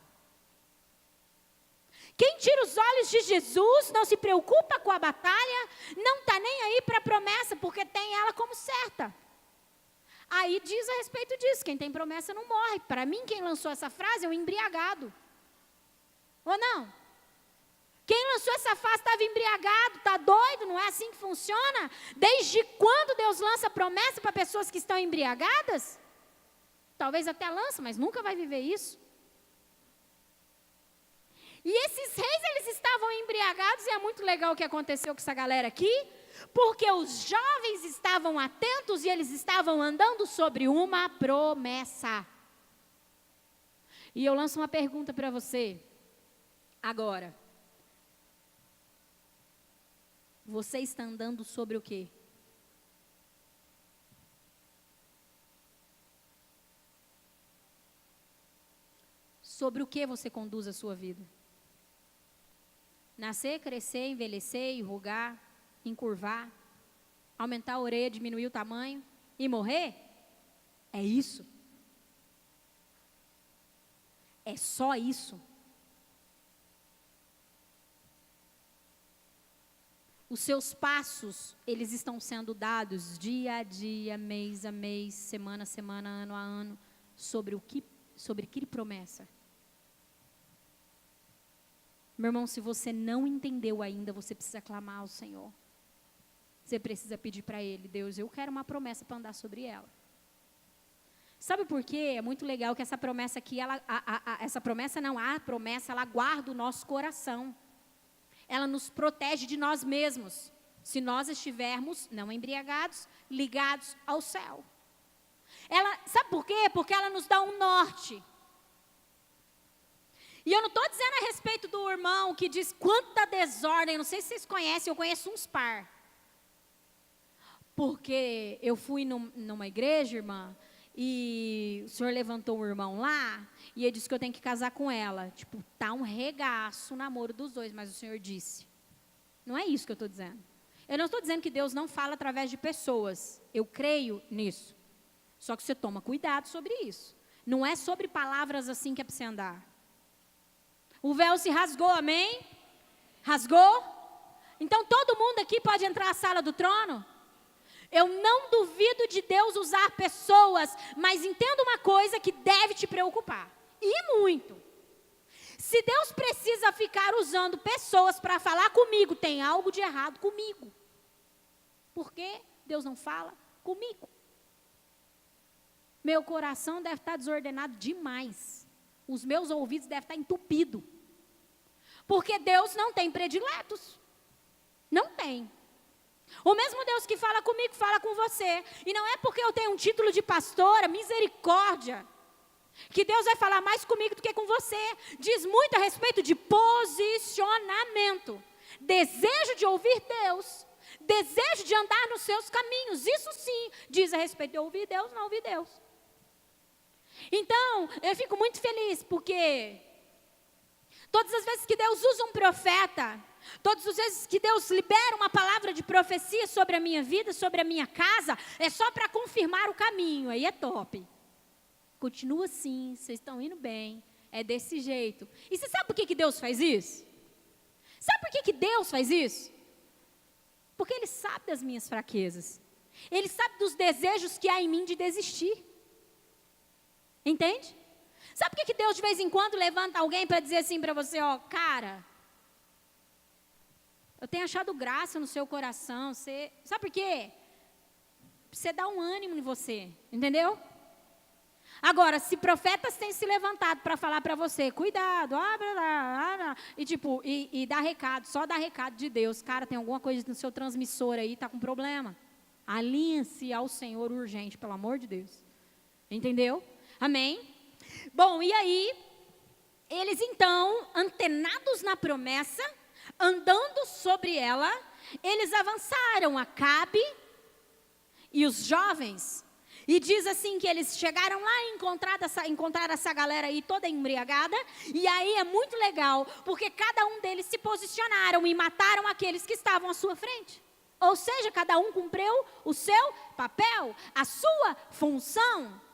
Quem tira os olhos de Jesus, não se preocupa com a batalha, não está nem aí para a promessa, porque tem ela como certa. Aí diz a respeito disso, quem tem promessa não morre. Para mim, quem lançou essa frase é o embriagado. Ou não? Quem lançou essa frase estava embriagado, está doido, não é assim que funciona? Desde quando Deus lança promessa para pessoas que estão embriagadas? Talvez até lança, mas nunca vai viver isso. E esses reis, eles estavam embriagados, e é muito legal o que aconteceu com essa galera aqui, Porque os jovens estavam atentos e eles estavam andando sobre uma promessa. E eu lanço uma pergunta para você agora. Você está andando sobre o quê? Sobre o que você conduz a sua vida? Nascer, crescer, envelhecer, enrugar, encurvar, aumentar a orelha, diminuir o tamanho e morrer? É isso? É só isso? Os seus passos, eles estão sendo dados dia a dia, mês a mês, semana a semana, ano a ano, sobre que promessa? Meu irmão, se você não entendeu ainda, você precisa clamar ao Senhor. Você precisa pedir para Ele: Deus, eu quero uma promessa para andar sobre ela. Sabe por quê? É muito legal que essa promessa aqui, a promessa, ela guarda o nosso coração. Ela nos protege de nós mesmos, se nós estivermos não embriagados, ligados ao céu. Sabe por quê? Porque ela nos dá um norte. E eu não estou dizendo a respeito do irmão que diz quanta desordem, não sei se vocês conhecem, eu conheço uns par. Porque eu fui numa igreja, irmã, e o senhor levantou um irmão lá, e ele disse que eu tenho que casar com ela. Tipo, tá um regaço o namoro dos dois, mas o senhor disse. Não é isso que eu estou dizendo. Eu não estou dizendo que Deus não fala através de pessoas. Eu creio nisso. Só que você toma cuidado sobre isso. Não é sobre palavras assim que é para você andar. O véu se rasgou, amém? Rasgou? Então todo mundo aqui pode entrar à sala do trono? Eu não duvido de Deus usar pessoas, mas entenda uma coisa que deve te preocupar, e muito. Se Deus precisa ficar usando pessoas para falar comigo, tem algo de errado comigo. Por que Deus não fala comigo? Meu coração deve estar desordenado demais. Os meus ouvidos devem estar entupidos. Porque Deus não tem prediletos. Não tem. O mesmo Deus que fala comigo, fala com você. E não é porque eu tenho um título de pastora, misericórdia, que Deus vai falar mais comigo do que com você. Diz muito a respeito de posicionamento. Desejo de ouvir Deus. Desejo de andar nos seus caminhos. Isso sim, diz a respeito de ouvir Deus, não ouvir Deus. Então, eu fico muito feliz, porque todas as vezes que Deus usa um profeta, todas as vezes que Deus libera uma palavra de profecia sobre a minha vida, sobre a minha casa, é só para confirmar o caminho, aí é top. Continua assim, vocês estão indo bem, é desse jeito. E você sabe por que Deus faz isso? Sabe por que Deus faz isso? Porque Ele sabe das minhas fraquezas. Ele sabe dos desejos que há em mim de desistir. Entende? Sabe por que Deus de vez em quando levanta alguém para dizer assim para você, ó, cara, eu tenho achado graça no seu coração, sabe por quê? Você dá um ânimo em você, entendeu? Agora, se profetas têm se levantado para falar para você, cuidado, e dá recado, só dá recado de Deus, cara, tem alguma coisa no seu transmissor aí, tá com problema. Alinhe-se ao Senhor urgente, pelo amor de Deus. Entendeu? Amém? Bom, e aí, eles então, antenados na promessa, andando sobre ela, eles avançaram, Acabe e os jovens. E diz assim que eles chegaram lá e encontraram essa galera aí toda embriagada. E aí é muito legal, porque cada um deles se posicionaram e mataram aqueles que estavam à sua frente. Ou seja, cada um cumpriu o seu papel, a sua função.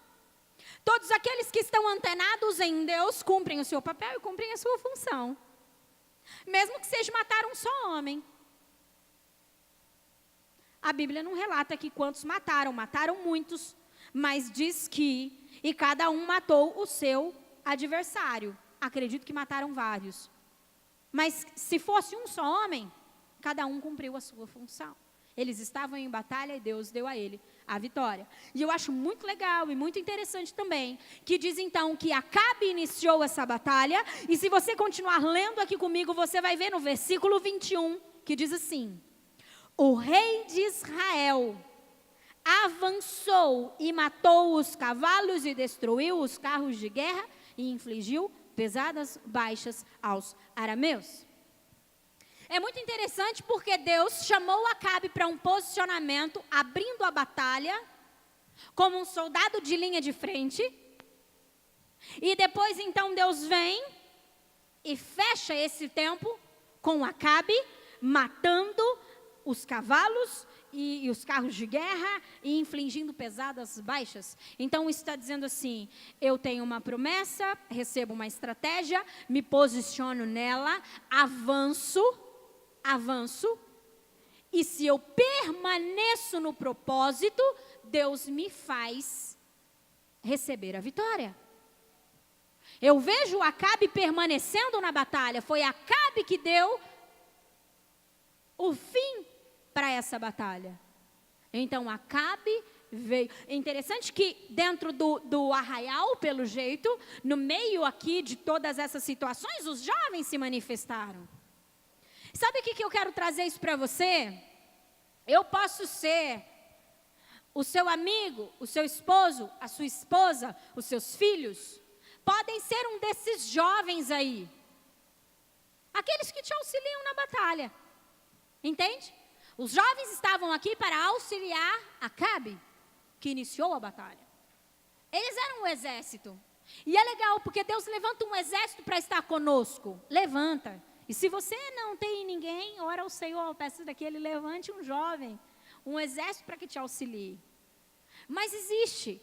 Todos aqueles que estão antenados em Deus cumprem o seu papel e cumprem a sua função. Mesmo que seja matar um só homem. A Bíblia não relata aqui quantos mataram muitos, mas diz que, e cada um matou o seu adversário. Acredito que mataram vários. Mas se fosse um só homem, cada um cumpriu a sua função. Eles estavam em batalha e Deus deu a ele a vitória. E eu acho muito legal e muito interessante também, que diz então que Acabe iniciou essa batalha, e se você continuar lendo aqui comigo, você vai ver no versículo 21, que diz assim: o rei de Israel avançou e matou os cavalos e destruiu os carros de guerra e infligiu pesadas baixas aos arameus. É muito interessante porque Deus chamou Acabe para um posicionamento, abrindo a batalha, como um soldado de linha de frente. E depois então Deus vem e fecha esse tempo com Acabe, matando os cavalos e os carros de guerra e infligindo pesadas baixas. Então está dizendo assim: eu tenho uma promessa, recebo uma estratégia, me posiciono nela, avanço, e se eu permaneço no propósito, Deus me faz receber a vitória. Eu vejo Acabe permanecendo na batalha. Foi Acabe que deu o fim para essa batalha. Então Acabe veio. É interessante que dentro do arraial, pelo jeito, no meio aqui de todas essas situações, os jovens se manifestaram. Sabe o que eu quero trazer isso para você? Eu posso ser o seu amigo, o seu esposo, a sua esposa, os seus filhos. Podem ser um desses jovens aí. Aqueles que te auxiliam na batalha. Entende? Os jovens estavam aqui para auxiliar Acabe, que iniciou a batalha. Eles eram um exército. E é legal, porque Deus levanta um exército para estar conosco. Levanta. E se você não tem ninguém, ora ao Senhor, peça que Ele levante um jovem, um exército para que te auxilie. Mas existe.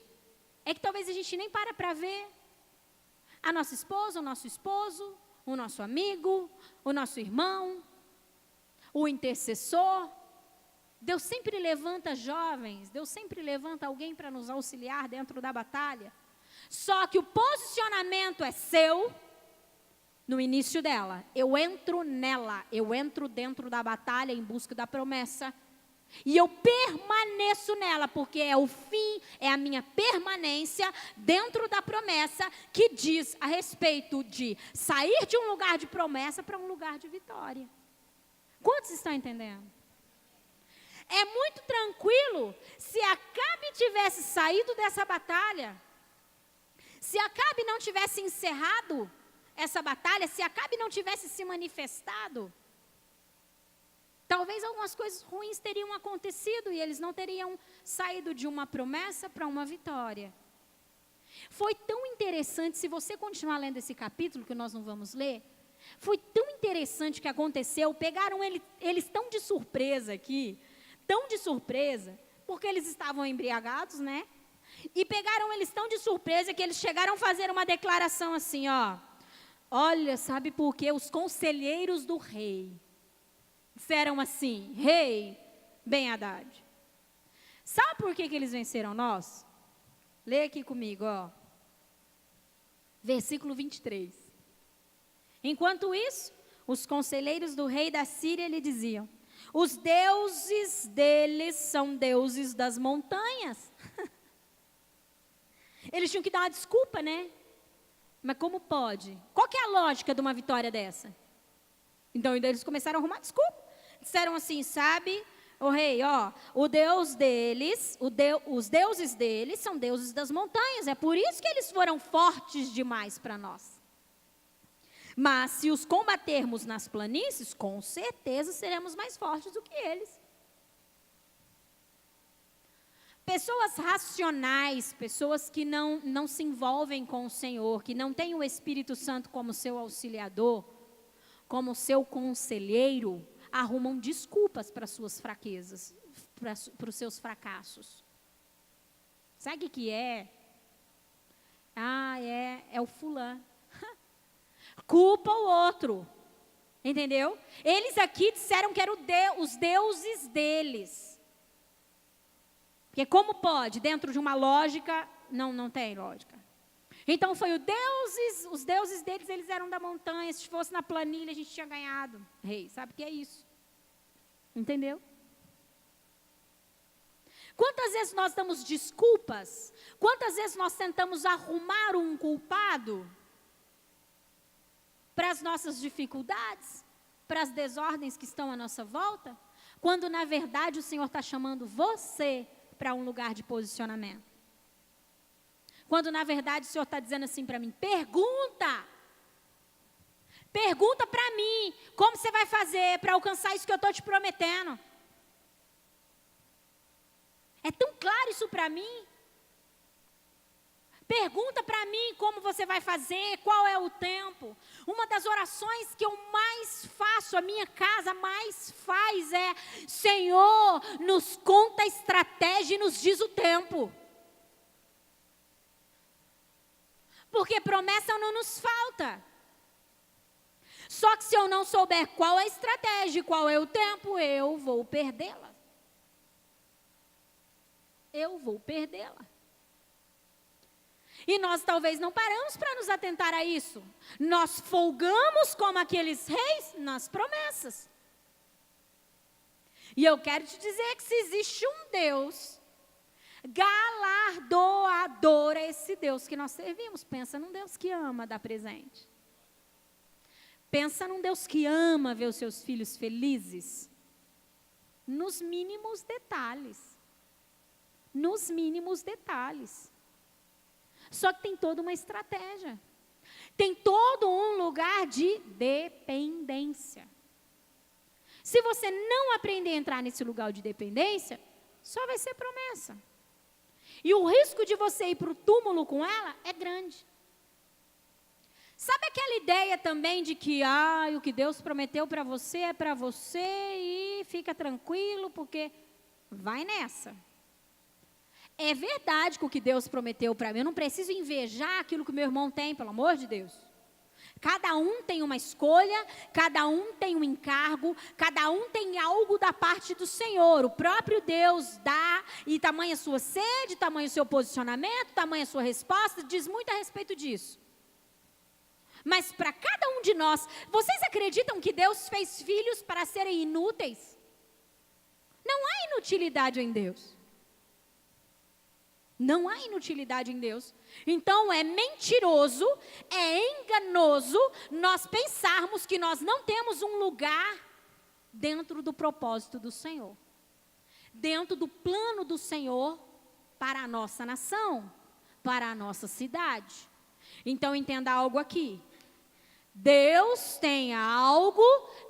É que talvez a gente nem para ver. A nossa esposa, o nosso esposo, o nosso amigo, o nosso irmão, o intercessor. Deus sempre levanta jovens, Deus sempre levanta alguém para nos auxiliar dentro da batalha. Só que o posicionamento é seu no início dela. Eu entro nela, eu entro dentro da batalha em busca da promessa. E eu permaneço nela, porque é o fim, é a minha permanência dentro da promessa que diz a respeito de sair de um lugar de promessa para um lugar de vitória. Quantos estão entendendo? É muito tranquilo se Acabe tivesse saído dessa batalha, se Acabe não tivesse encerrado essa batalha, se Acabe não tivesse se manifestado, talvez algumas coisas ruins teriam acontecido e eles não teriam saído de uma promessa para uma vitória. Foi tão interessante, se você continuar lendo esse capítulo, que nós não vamos ler, foi tão interessante que aconteceu, pegaram eles tão de surpresa aqui, tão de surpresa, porque eles estavam embriagados, né? E pegaram eles tão de surpresa que eles chegaram a fazer uma declaração assim, ó. Olha, sabe por quê? Os conselheiros do rei disseram assim: Rei Ben-Hadad, sabe por que eles venceram nós? Lê aqui comigo, ó. Versículo 23. Enquanto isso, os conselheiros do rei da Síria lhe diziam: os deuses deles são deuses das montanhas. Eles tinham que dar uma desculpa, né? Mas como pode? Qual que é a lógica de uma vitória dessa? Então eles começaram a arrumar desculpa. Disseram assim: sabe, o rei, ó, o Deus deles, os deuses deles são deuses das montanhas. É por isso que eles foram fortes demais para nós. Mas se os combatermos nas planícies, com certeza seremos mais fortes do que eles. Pessoas racionais, pessoas que não se envolvem com o Senhor, que não têm o Espírito Santo como seu auxiliador, como seu conselheiro, arrumam desculpas para suas fraquezas, para os seus fracassos. Sabe o que é? É o fulano. Culpa o outro. Entendeu? Eles aqui disseram que eram os deuses deles. Porque como pode? Dentro de uma lógica, não tem lógica. Então foi os deuses deles, eles eram da montanha. Se fosse na planilha, a gente tinha ganhado. Rei, sabe o que é isso? Entendeu? Quantas vezes nós damos desculpas? Quantas vezes nós tentamos arrumar um culpado para as nossas dificuldades, para as desordens que estão à nossa volta? Quando na verdade o Senhor está chamando você para um lugar de posicionamento. Quando na verdade o Senhor está dizendo assim para mim, pergunta para mim, como você vai fazer para alcançar isso que eu estou te prometendo. É tão claro isso para mim. Pergunta para mim como você vai fazer, qual é o tempo. Uma das orações que eu mais faço, a minha casa mais faz é: Senhor, nos conta a estratégia e nos diz o tempo. Porque promessa não nos falta. Só que se eu não souber qual é a estratégia e qual é o tempo, eu vou perdê-la. Eu vou perdê-la. E nós talvez não paramos para nos atentar a isso. Nós folgamos como aqueles reis nas promessas. E eu quero te dizer que se existe um Deus galardoador, é esse Deus que nós servimos. Pensa num Deus que ama dar presente. Pensa num Deus que ama ver os seus filhos felizes. Nos mínimos detalhes. Nos mínimos detalhes. Só que tem toda uma estratégia. Tem todo um lugar de dependência. Se você não aprender a entrar nesse lugar de dependência, só vai ser promessa. E o risco de você ir para o túmulo com ela é grande. Sabe aquela ideia também de que o que Deus prometeu para você é para você e fica tranquilo, porque vai nessa. É verdade que o que Deus prometeu para mim, eu não preciso invejar aquilo que meu irmão tem, pelo amor de Deus. Cada um tem uma escolha, cada um tem um encargo, cada um tem algo da parte do Senhor. O próprio Deus dá, e tamanha a sua sede, tamanho o seu posicionamento, tamanha a sua resposta, diz muito a respeito disso. Mas para cada um de nós, vocês acreditam que Deus fez filhos para serem inúteis? Não há inutilidade em Deus. Não há inutilidade em Deus. Então é mentiroso, é enganoso nós pensarmos que nós não temos um lugar dentro do propósito do Senhor. Dentro do plano do Senhor para a nossa nação, para a nossa cidade. Então entenda algo aqui. Deus tem algo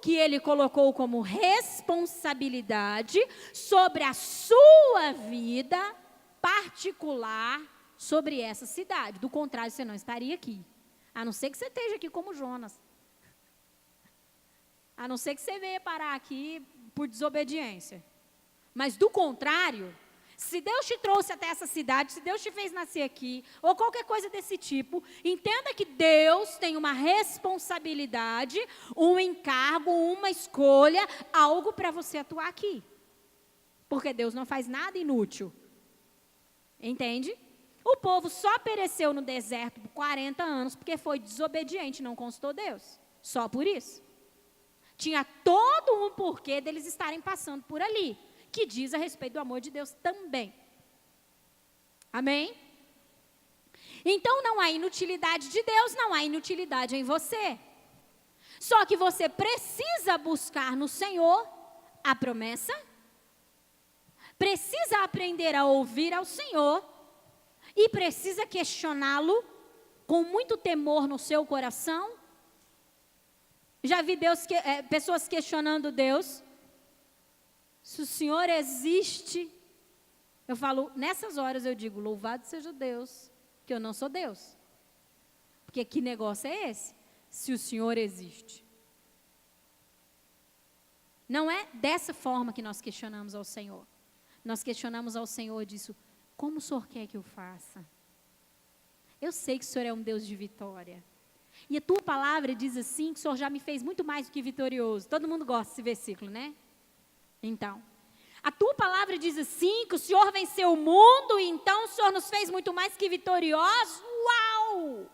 que Ele colocou como responsabilidade sobre a sua vida particular, sobre essa cidade. Do contrário, você não estaria aqui. A não ser que você esteja aqui como Jonas. A não ser que você venha parar aqui por desobediência. Mas do contrário, se Deus te trouxe até essa cidade, se Deus te fez nascer aqui, ou qualquer coisa desse tipo, entenda que Deus tem uma responsabilidade, um encargo, uma escolha, algo para você atuar aqui. Porque Deus não faz nada inútil. Entende? O povo só pereceu no deserto por 40 anos porque foi desobediente, não consultou Deus. Só por isso. Tinha todo um porquê deles estarem passando por ali, que diz a respeito do amor de Deus também. Amém? Então não há inutilidade de Deus, não há inutilidade em você. Só que você precisa buscar no Senhor a promessa, precisa aprender a ouvir ao Senhor e precisa questioná-lo com muito temor no seu coração. Já vi pessoas questionando Deus. Se o Senhor existe, eu falo, nessas horas eu digo, louvado seja Deus, que eu não sou Deus. Porque que negócio é esse? Se o Senhor existe. Não é dessa forma que nós questionamos ao Senhor. Nós questionamos ao Senhor disso, como o Senhor quer que eu faça? Eu sei que o Senhor é um Deus de vitória. E a tua palavra diz assim, que o Senhor já me fez muito mais do que vitorioso. Todo mundo gosta desse versículo, né? Então, a tua palavra diz assim, que o Senhor venceu o mundo, e então o Senhor nos fez muito mais que vitoriosos. Uau!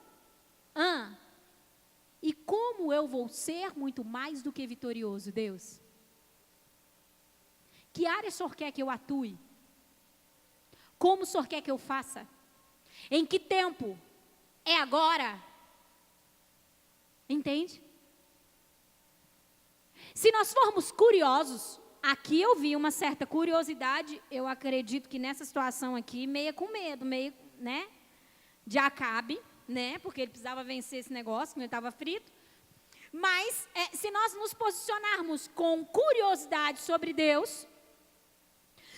E como eu vou ser muito mais do que vitorioso, Deus? Que área o Senhor quer que eu atue? Como o Senhor quer que eu faça? Em que tempo? É agora? Entende? Se nós formos curiosos, aqui eu vi uma certa curiosidade, eu acredito que nessa situação aqui, meia com medo, meio, né, de Acabe, né, porque ele precisava vencer esse negócio, que ele estava frito. Mas, se nós nos posicionarmos com curiosidade sobre Deus,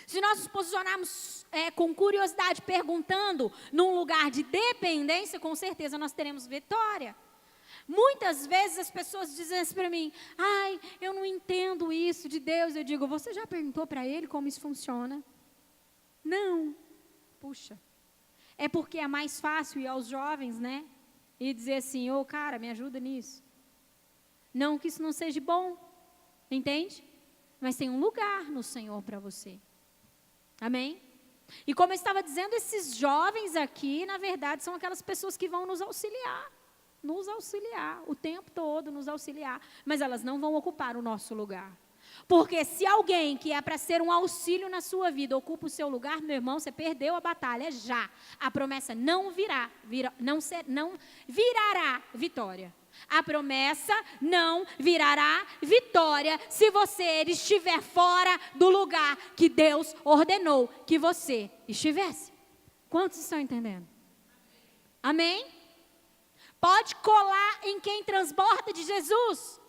se nós nos posicionarmos com curiosidade, perguntando, num lugar de dependência, com certeza nós teremos vitória. Muitas vezes as pessoas dizem assim para mim, ai, eu não entendo isso de Deus. Eu digo, você já perguntou para Ele como isso funciona? Não. Puxa. É porque é mais fácil ir aos jovens, né? E dizer assim, ô cara, me ajuda nisso. Não que isso não seja bom, entende? Mas tem um lugar no Senhor para você. Amém? E como eu estava dizendo, esses jovens aqui, na verdade, são aquelas pessoas que vão nos auxiliar, o tempo todo nos auxiliar, mas elas não vão ocupar o nosso lugar. Porque se alguém que é para ser um auxílio na sua vida ocupa o seu lugar, meu irmão, você perdeu a batalha já. A promessa não virará vitória. A promessa não virará vitória se você estiver fora do lugar que Deus ordenou que você estivesse. Quantos estão entendendo? Amém? Pode colar em quem transborda de Jesus.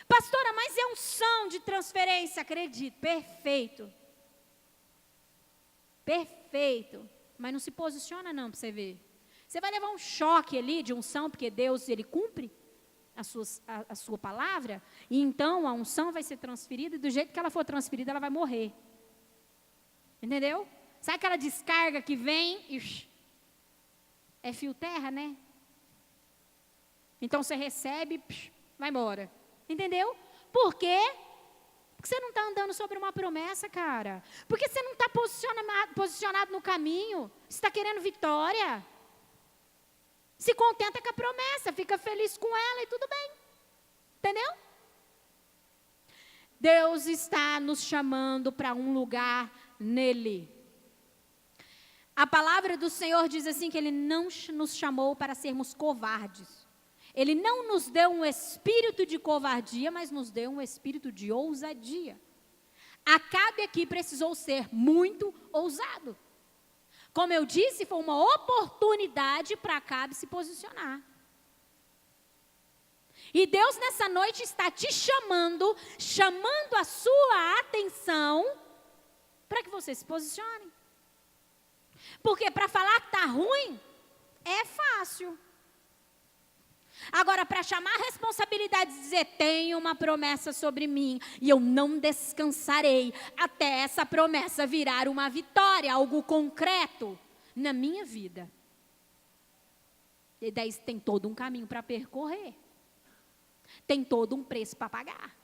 Pastora, mas é unção de transferência, acredito. Perfeito. Perfeito. Mas não se posiciona não para você ver. Você vai levar um choque ali de unção, porque Deus, Ele cumpre a sua palavra, e então a unção vai ser transferida, e do jeito que ela for transferida, ela vai morrer. Entendeu? Sabe aquela descarga que vem e é fio terra, né? Então você recebe, vai embora. Entendeu? Por quê? Porque você não está andando sobre uma promessa, cara. Porque você não está posicionado no caminho. Você está querendo vitória. Se contenta com a promessa, fica feliz com ela e tudo bem. Entendeu? Deus está nos chamando para um lugar nele. A palavra do Senhor diz assim que Ele não nos chamou para sermos covardes. Ele não nos deu um espírito de covardia, mas nos deu um espírito de ousadia. Acabe aqui precisou ser muito ousado. Como eu disse, foi uma oportunidade para Acabe se posicionar. E Deus nessa noite está te chamando a sua atenção para que você se posicione. Porque para falar que está ruim, é fácil. Agora, para chamar a responsabilidade e dizer, tenho uma promessa sobre mim, e eu não descansarei até essa promessa virar uma vitória, algo concreto na minha vida. E daí tem todo um caminho para percorrer. Tem todo um preço para pagar.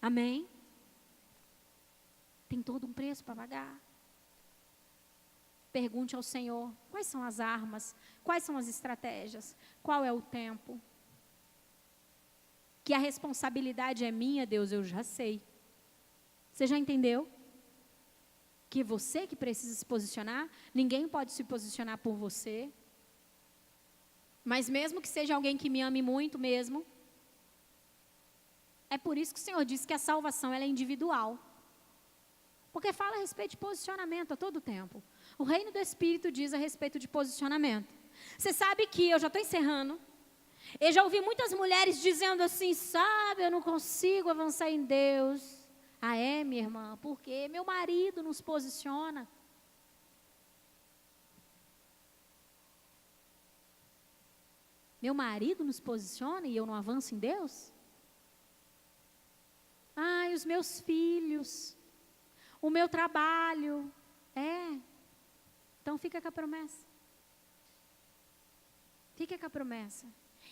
Amém? Tem todo um preço para pagar. Pergunte ao Senhor, quais são as armas, quais são as estratégias, qual é o tempo. Que a responsabilidade é minha, Deus, eu já sei. Você já entendeu? Que é você que precisa se posicionar, ninguém pode se posicionar por você. Mas mesmo que seja alguém que me ame muito mesmo, é por isso que o Senhor disse que a salvação ela é individual. Porque fala a respeito de posicionamento a todo tempo. O reino do Espírito diz a respeito de posicionamento. Você sabe que, eu já estou encerrando, eu já ouvi muitas mulheres dizendo assim, sabe, eu não consigo avançar em Deus. Ah, é, minha irmã? Porque meu marido nos posiciona. Meu marido nos posiciona e eu não avanço em Deus? Ai, os meus filhos, o meu trabalho, Então fica com a promessa. Fica com a promessa.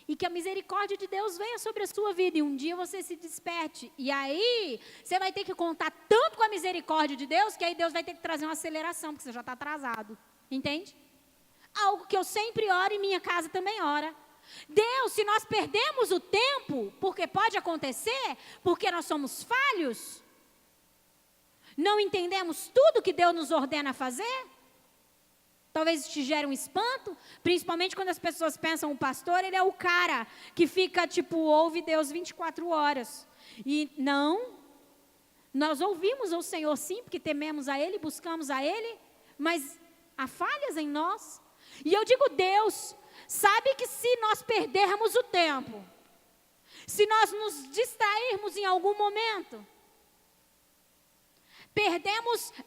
E que a misericórdia de Deus venha sobre a sua vida. E um dia você se desperte. E aí, você vai ter que contar tanto com a misericórdia de Deus, que aí Deus vai ter que trazer uma aceleração, porque você já está atrasado. Entende? Algo que eu sempre oro e minha casa também ora. Deus, se nós perdemos o tempo, porque pode acontecer, porque nós somos falhos, não entendemos tudo que Deus nos ordena fazer, talvez te gere um espanto, principalmente quando as pessoas pensam, o pastor, ele é o cara que fica, ouve Deus 24 horas. E não, Nós ouvimos o Senhor sim, porque tememos a Ele, buscamos a Ele, mas há falhas em nós. E eu digo, Deus, sabe que se nós perdermos o tempo, se nós nos distrairmos em algum momento,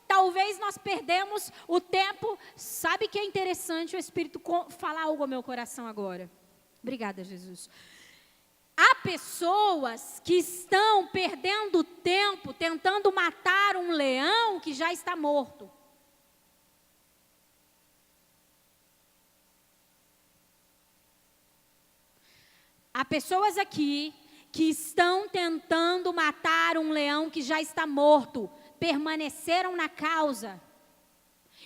talvez nós perdemos o tempo. Sabe que é interessante o Espírito falar algo ao meu coração agora? Obrigada, Jesus. Há pessoas que estão perdendo tempo tentando matar um leão que já está morto. Há pessoas aqui que estão tentando matar um leão que já está morto, permaneceram na causa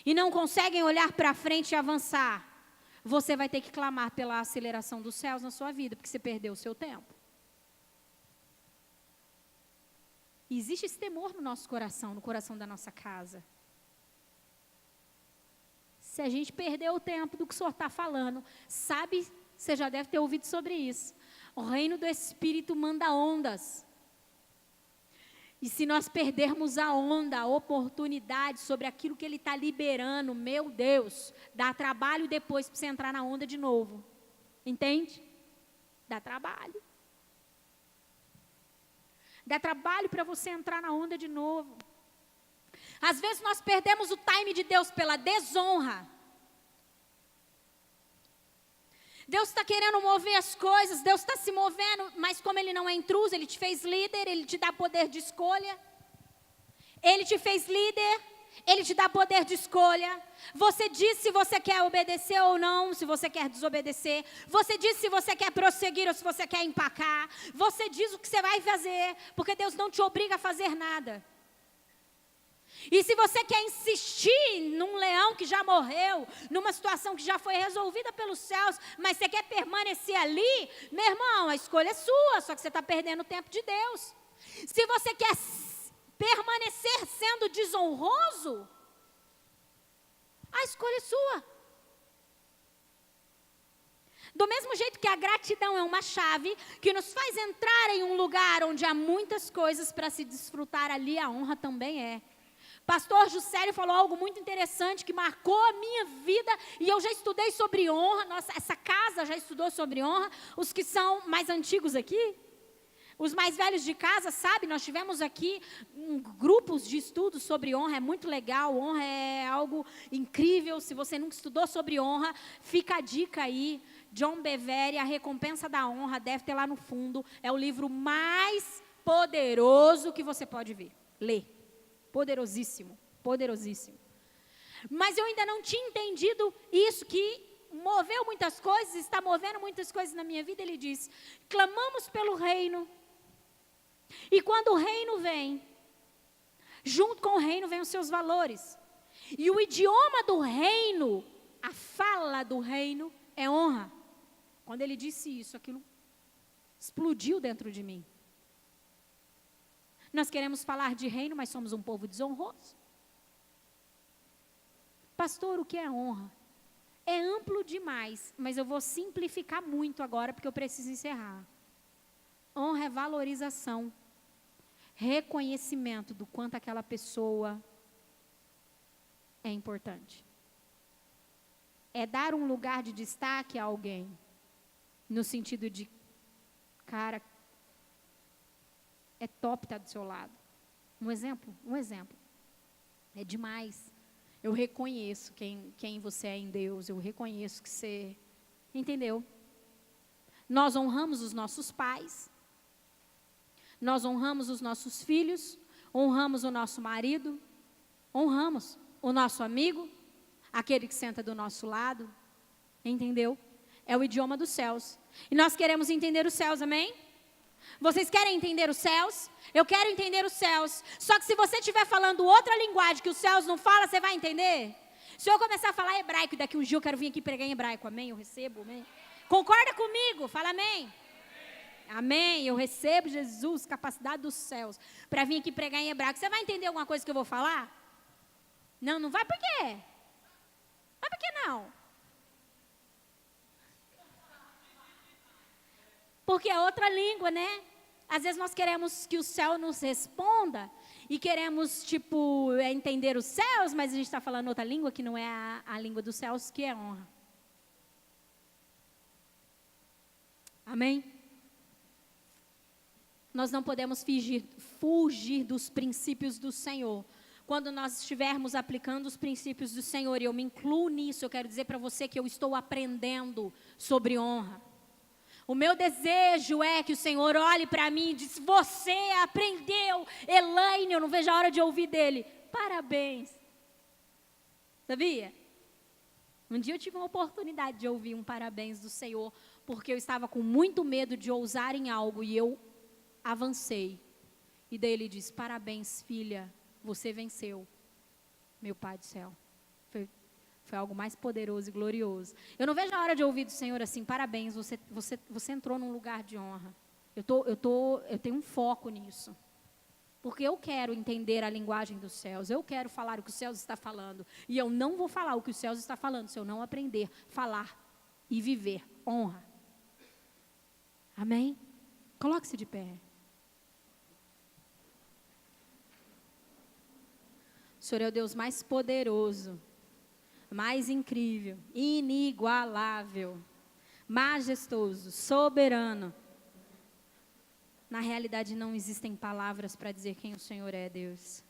e não conseguem olhar para frente e avançar. Você vai ter que clamar pela aceleração dos céus na sua vida, porque você perdeu o seu tempo. E existe esse temor no nosso coração, no coração da nossa casa. Se a gente perdeu o tempo do que o Senhor está falando, sabe, você já deve ter ouvido sobre isso. O reino do Espírito manda ondas. E se nós perdermos a onda, a oportunidade sobre aquilo que Ele está liberando, meu Deus, dá trabalho depois para você entrar na onda de novo. Entende? Dá trabalho. Dá trabalho para você entrar na onda de novo. Às vezes nós perdemos o time de Deus pela desonra. Deus está querendo mover as coisas, Deus está se movendo, mas como Ele não é intruso, Ele te fez líder, Ele te dá poder de escolha. Ele te fez líder, Ele te dá poder de escolha. Você diz se você quer obedecer ou não, se você quer desobedecer. Você diz se você quer prosseguir ou se você quer empacar. Você diz o que você vai fazer, porque Deus não te obriga a fazer nada. E se você quer insistir num leão que já morreu, numa situação que já foi resolvida pelos céus, mas você quer permanecer ali, meu irmão, a escolha é sua, só que você está perdendo o tempo de Deus. Se você quer permanecer sendo desonroso, a escolha é sua. Do mesmo jeito que a gratidão é uma chave que nos faz entrar em um lugar onde há muitas coisas para se desfrutar, ali a honra também é. Pastor Juscelio falou algo muito interessante que marcou a minha vida, e eu já estudei sobre honra. Nossa, essa casa já estudou sobre honra. Os que são mais antigos aqui, os mais velhos de casa, sabe, nós tivemos aqui grupos de estudos sobre honra, é muito legal, honra é algo incrível. Se você nunca estudou sobre honra, fica a dica aí, John Bevere, A Recompensa da Honra, deve ter lá no fundo, é o livro mais poderoso que você pode ler. Poderosíssimo, poderosíssimo. Mas eu ainda não tinha entendido isso, que moveu muitas coisas, está movendo muitas coisas na minha vida. Ele diz, clamamos pelo reino, e quando o reino vem, junto com o reino vem os seus valores. E o idioma do reino, a fala do reino é honra. Quando ele disse isso, aquilo explodiu dentro de mim. Nós queremos falar de reino, mas somos um povo desonroso. Pastor, o que é honra? É amplo demais, mas eu vou simplificar muito agora, porque eu preciso encerrar. Honra é valorização, reconhecimento do quanto aquela pessoa é importante. É dar um lugar de destaque a alguém, no sentido de, cara, é top estar do seu lado. Um exemplo. É demais. Eu reconheço quem você é em Deus, eu reconheço que você, entendeu? Nós honramos os nossos pais, nós honramos os nossos filhos, honramos o nosso marido, honramos o nosso amigo, aquele que senta do nosso lado, entendeu? É o idioma dos céus. E nós queremos entender os céus, amém? Vocês querem entender os céus? Eu quero entender os céus. Só que se você estiver falando outra linguagem que os céus não falam, você vai entender? Se eu começar a falar hebraico, daqui um dia eu quero vir aqui pregar em hebraico, amém? Eu recebo, amém? Concorda comigo? Fala amém. Amém, eu recebo, Jesus, capacidade dos céus, para vir aqui pregar em hebraico. Você vai entender alguma coisa que eu vou falar? Não, não vai por quê? Vai por que não? Porque é outra língua, né? Às vezes nós queremos que o céu nos responda, e queremos, entender os céus, mas a gente está falando outra língua que não é a língua dos céus, que é honra. Amém? Nós não podemos fugir dos princípios do Senhor. Quando nós estivermos aplicando os princípios do Senhor, e eu me incluo nisso, eu quero dizer para você que eu estou aprendendo sobre honra. O meu desejo é que o Senhor olhe para mim e diz: você aprendeu, Elaine, eu não vejo a hora de ouvir dele. Parabéns. Sabia? Um dia eu tive uma oportunidade de ouvir um parabéns do Senhor, porque eu estava com muito medo de ousar em algo e eu avancei. E daí ele disse: parabéns, filha, você venceu, meu Pai do céu. Foi algo mais poderoso e glorioso. Eu não vejo a hora de ouvir do Senhor assim: parabéns, você entrou num lugar de honra. Eu tenho um foco nisso. Porque eu quero entender a linguagem dos céus. Eu quero falar o que os céus está falando. E eu não vou falar o que os céus está falando se eu não aprender, falar e viver honra. Amém? Coloque-se de pé. O Senhor é o Deus mais poderoso, mais incrível, inigualável, majestoso, soberano. Na realidade, não existem palavras para dizer quem o Senhor é, Deus.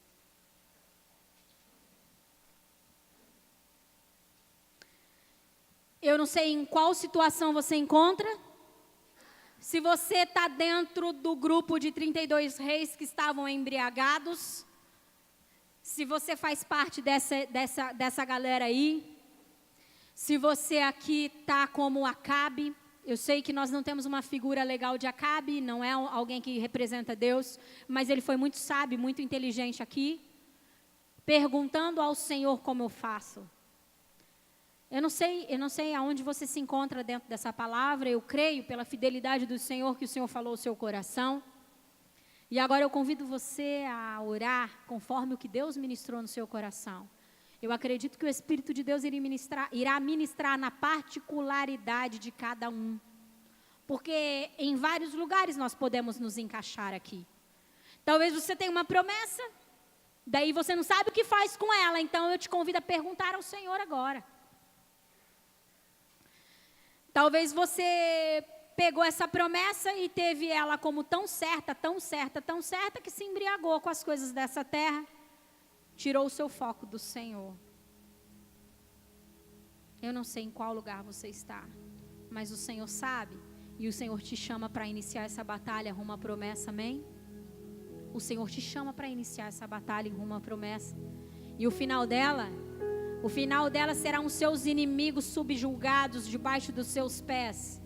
Eu não sei em qual situação você encontra. Se você está dentro do grupo de 32 reis que estavam embriagados, se você faz parte dessa galera aí, se você aqui está como Acabe, eu sei que nós não temos uma figura legal de Acabe, não é alguém que representa Deus, mas ele foi muito sábio, muito inteligente aqui, perguntando ao Senhor como eu faço. Eu não sei aonde você se encontra dentro dessa palavra, eu creio pela fidelidade do Senhor que o Senhor falou ao seu coração. E agora eu convido você a orar conforme o que Deus ministrou no seu coração. Eu acredito que o Espírito de Deus irá ministrar na particularidade de cada um. Porque em vários lugares nós podemos nos encaixar aqui. Talvez você tenha uma promessa, daí você não sabe o que faz com ela, então eu te convido a perguntar ao Senhor agora. Talvez você pegou essa promessa e teve ela como tão certa, que se embriagou com as coisas dessa terra, tirou o seu foco do Senhor. Eu não sei em qual lugar você está, mas o Senhor sabe, e o Senhor te chama para iniciar essa batalha rumo à promessa, amém? O Senhor te chama para iniciar essa batalha rumo à promessa, e o final dela serão os seus inimigos subjugados debaixo dos seus pés.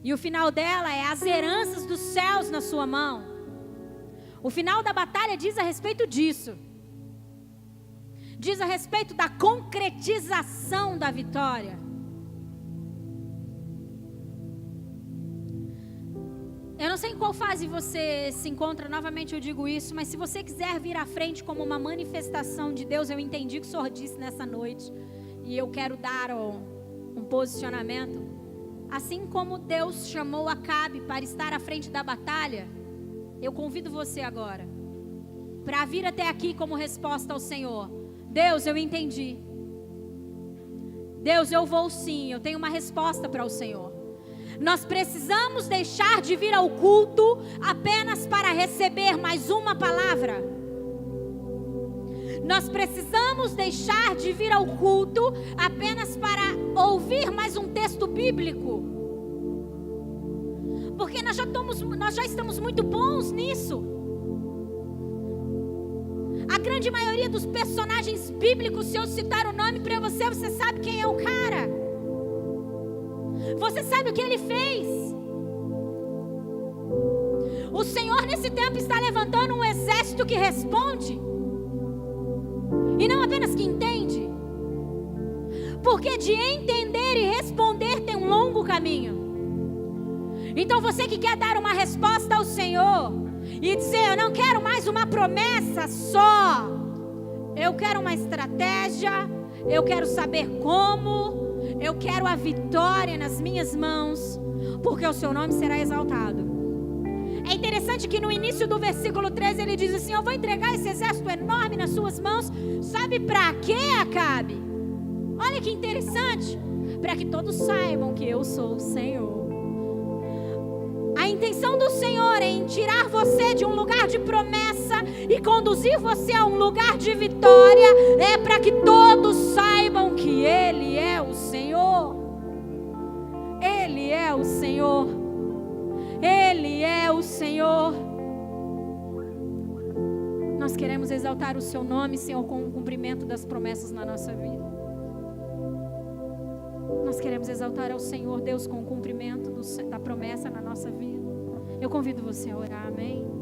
E o final dela é as heranças dos céus na sua mão. O final da batalha diz a respeito disso. Diz a respeito da concretização da vitória. Eu não sei em qual fase você se encontra, novamente eu digo isso, mas se você quiser vir à frente como uma manifestação de Deus, eu entendi o que o Senhor disse nessa noite, e eu quero dar um posicionamento. Assim como Deus chamou Acabe para estar à frente da batalha, eu convido você agora para vir até aqui como resposta ao Senhor. Deus, eu entendi. Deus, eu vou sim, eu tenho uma resposta para o Senhor. Nós precisamos deixar de vir ao culto apenas para receber mais uma palavra. Nós precisamos deixar de vir ao culto apenas para ouvir mais um texto bíblico. Porque nós já estamos muito bons nisso. A grande maioria dos personagens bíblicos, se eu citar o nome para você, você sabe quem é o cara. Você sabe o que ele fez. O Senhor nesse tempo está levantando um exército que responde. E não apenas que entende. Porque de entender e responder tem um longo caminho. Então você que quer dar uma resposta ao Senhor e dizer: eu não quero mais uma promessa só, eu quero uma estratégia, eu quero saber como, eu quero a vitória nas minhas mãos, porque o seu nome será exaltado. É interessante interessante que no início do versículo 13 ele diz assim: eu vou entregar esse exército enorme nas suas mãos. Sabe para quê, Acabe? Olha que interessante. Para que todos saibam que eu sou o Senhor. A intenção do Senhor em tirar você de um lugar de promessa e conduzir você a um lugar de vitória é para que todos saibam que Ele é o Senhor. Ele é o Senhor. Ele é o Senhor. Nós queremos exaltar o Seu nome, Senhor, com o cumprimento das promessas na nossa vida. Nós queremos exaltar ao Senhor, Deus, com o cumprimento da promessa na nossa vida. Eu convido você a orar, amém?